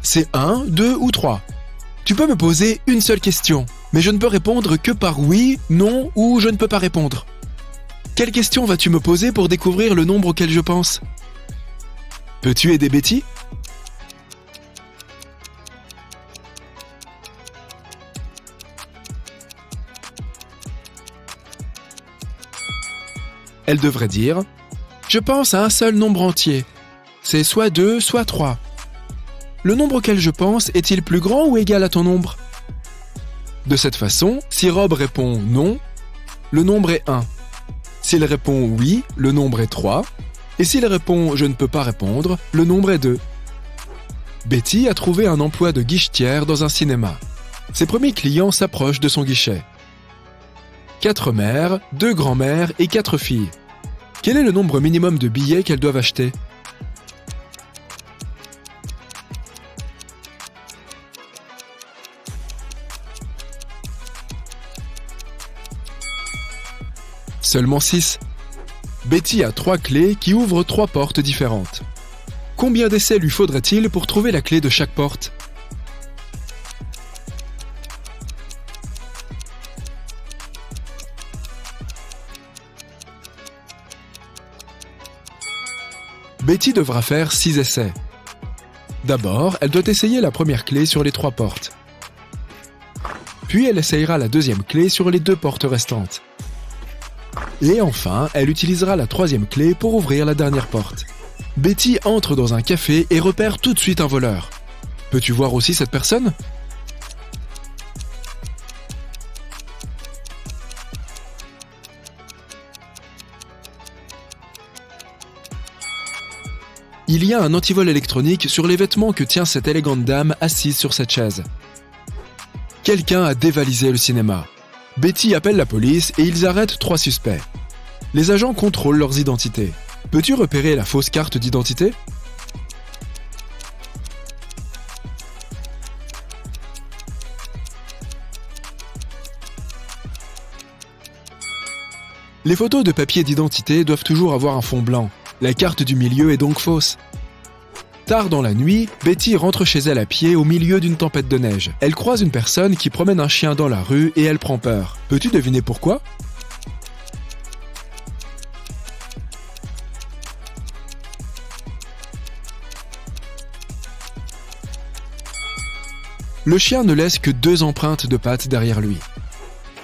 C'est 1, 2 ou 3. Tu peux me poser une seule question, mais je ne peux répondre que par oui, non ou je ne peux pas répondre. Quelle question vas-tu me poser pour découvrir le nombre auquel je pense ? Peux-tu aider Betty ? Elle devrait dire « Je pense à un seul nombre entier. C'est soit 2, soit 3. Le nombre auquel je pense est-il plus grand ou égal à ton nombre ?» De cette façon, si Rob répond « non », le nombre est 1. S'il répond « oui », le nombre est 3. Et s'il répond « je ne peux pas répondre », le nombre est 2. Betty a trouvé un emploi de guichetière dans un cinéma. Ses premiers clients s'approchent de son guichet. 4 mères, 2 grands-mères et 4 filles. Quel est le nombre minimum de billets qu'elles doivent acheter ? Seulement 6. Betty a 3 clés qui ouvrent 3 portes différentes. Combien d'essais lui faudrait-il pour trouver la clé de chaque porte ? Betty devra faire 6 essais. D'abord, elle doit essayer la première clé sur les 3 portes. Puis elle essayera la deuxième clé sur les 2 portes restantes. Et enfin, elle utilisera la 3e clé pour ouvrir la dernière porte. Betty entre dans un café et repère tout de suite un voleur. Peux-tu voir aussi cette personne ? Il y a un antivol électronique sur les vêtements que tient cette élégante dame assise sur cette chaise. Quelqu'un a dévalisé le cinéma. Betty appelle la police et ils arrêtent 3 suspects. Les agents contrôlent leurs identités. Peux-tu repérer la fausse carte d'identité ? Les photos de papier d'identité doivent toujours avoir un fond blanc. La carte du milieu est donc fausse. Tard dans la nuit, Betty rentre chez elle à pied au milieu d'une tempête de neige. Elle croise une personne qui promène un chien dans la rue et elle prend peur. Peux-tu deviner pourquoi ? Le chien ne laisse que 2 empreintes de pattes derrière lui.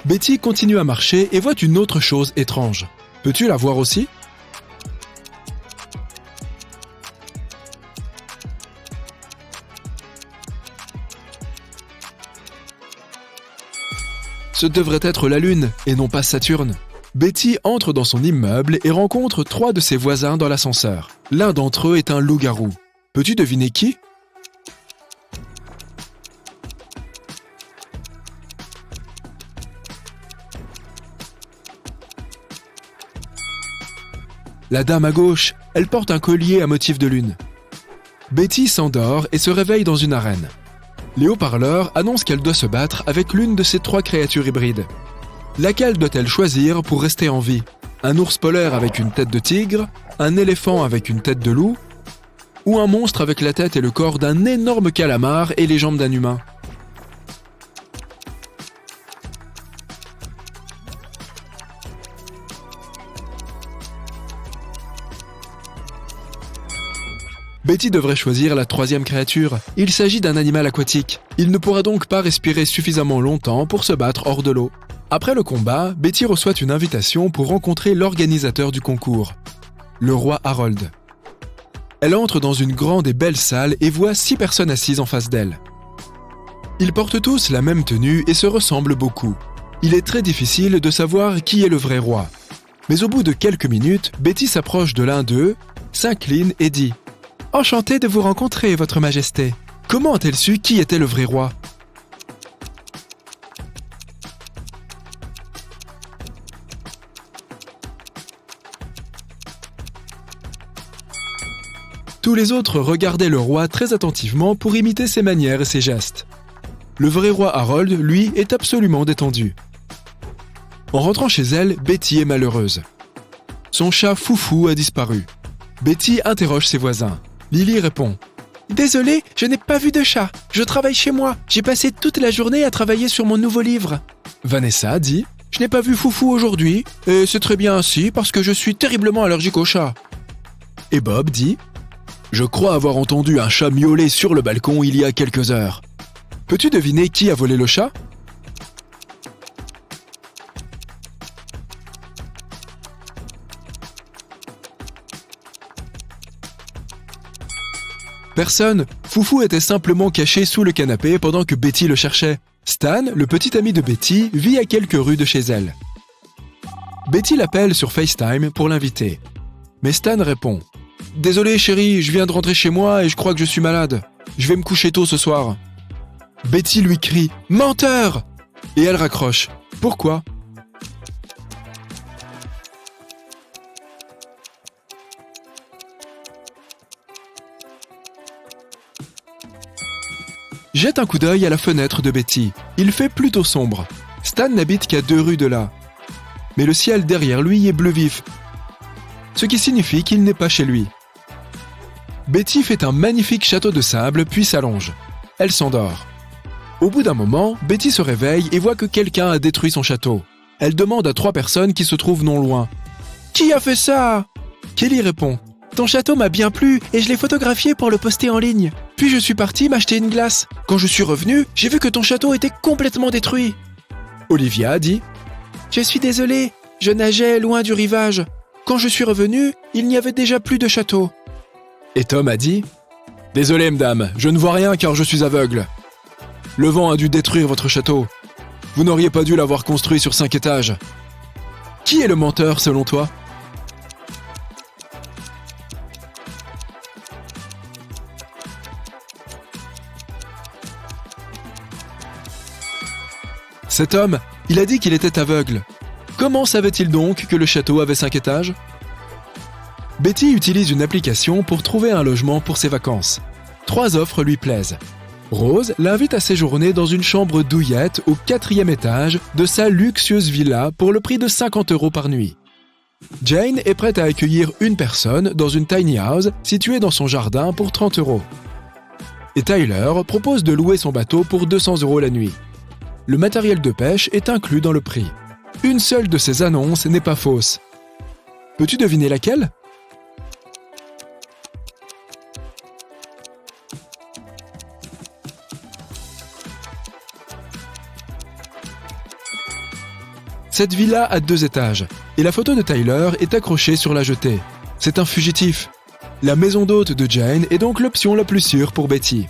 Betty continue à marcher et voit une autre chose étrange. Peux-tu la voir aussi ? Ce devrait être la Lune, et non pas Saturne. Betty entre dans son immeuble et rencontre 3 de ses voisins dans l'ascenseur. L'un d'entre eux est un loup-garou. Peux-tu deviner qui ? La dame à gauche, elle porte un collier à motif de lune. Betty s'endort et se réveille dans une arène. Les haut-parleurs annoncent qu'elle doit se battre avec l'une de ces 3 créatures hybrides. Laquelle doit-elle choisir pour rester en vie ? Un ours polaire avec une tête de tigre, un éléphant avec une tête de loup, ou un monstre avec la tête et le corps d'un énorme calamar et les jambes d'un humain ? Betty devrait choisir la 3e créature. Il s'agit d'un animal aquatique. Il ne pourra donc pas respirer suffisamment longtemps pour se battre hors de l'eau. Après le combat, Betty reçoit une invitation pour rencontrer l'organisateur du concours, le roi Harold. Elle entre dans une grande et belle salle et voit 6 personnes assises en face d'elle. Ils portent tous la même tenue et se ressemblent beaucoup. Il est très difficile de savoir qui est le vrai roi. Mais au bout de quelques minutes, Betty s'approche de l'un d'eux, s'incline et dit Enchanté de vous rencontrer, Votre Majesté. Comment a-t-elle su qui était le vrai roi? Tous les autres regardaient le roi très attentivement pour imiter ses manières et ses gestes. Le vrai roi Harold, lui, est absolument détendu. En rentrant chez elle, Betty est malheureuse. Son chat Foufou a disparu. Betty interroge ses voisins. Lily répond « Désolée, je n'ai pas vu de chat. Je travaille chez moi. J'ai passé toute la journée à travailler sur mon nouveau livre. » Vanessa dit « Je n'ai pas vu Foufou aujourd'hui, et c'est très bien ainsi parce que je suis terriblement allergique aux chats. » Et Bob dit « Je crois avoir entendu un chat miauler sur le balcon il y a quelques heures. Peux-tu deviner qui a volé le chat ? » Personne, Foufou était simplement caché sous le canapé pendant que Betty le cherchait. Stan, le petit ami de Betty, vit à quelques rues de chez elle. Betty l'appelle sur FaceTime pour l'inviter. Mais Stan répond « Désolé chérie, je viens de rentrer chez moi et je crois que je suis malade. Je vais me coucher tôt ce soir. » Betty lui crie « Menteur !» et elle raccroche. Pourquoi ? Jette un coup d'œil à la fenêtre de Betty. Il fait plutôt sombre. Stan n'habite qu'à 2 rues de là. Mais le ciel derrière lui est bleu vif, ce qui signifie qu'il n'est pas chez lui. Betty fait un magnifique château de sable puis s'allonge. Elle s'endort. Au bout d'un moment, Betty se réveille et voit que quelqu'un a détruit son château. Elle demande à 3 personnes qui se trouvent non loin. « Qui a fait ça ?» Kelly répond. « Ton château m'a bien plu et je l'ai photographié pour le poster en ligne. Puis je suis partie m'acheter une glace. Quand je suis revenue, j'ai vu que ton château était complètement détruit. » Olivia dit « Je suis désolée, je nageais loin du rivage. Quand je suis revenue, il n'y avait déjà plus de château. » Et Tom a dit « Désolé, madame, je ne vois rien car je suis aveugle. Le vent a dû détruire votre château. Vous n'auriez pas dû l'avoir construit sur 5 étages. Qui est le menteur selon toi ? » Cet homme, il a dit qu'il était aveugle. Comment savait-il donc que le château avait 5 étages ? Betty utilise une application pour trouver un logement pour ses vacances. 3 offres lui plaisent. Rose l'invite à séjourner dans une chambre douillette au 4e étage de sa luxueuse villa pour le prix de 50 € par nuit. Jane est prête à accueillir une personne dans une tiny house située dans son jardin pour 30 €. Et Tyler propose de louer son bateau pour 200 € la nuit. Le matériel de pêche est inclus dans le prix. Une seule de ces annonces n'est pas fausse. Peux-tu deviner laquelle ? Cette villa a 2 étages, et la photo de Tyler est accrochée sur la jetée. C'est un fugitif. La maison d'hôte de Jane est donc l'option la plus sûre pour Betty.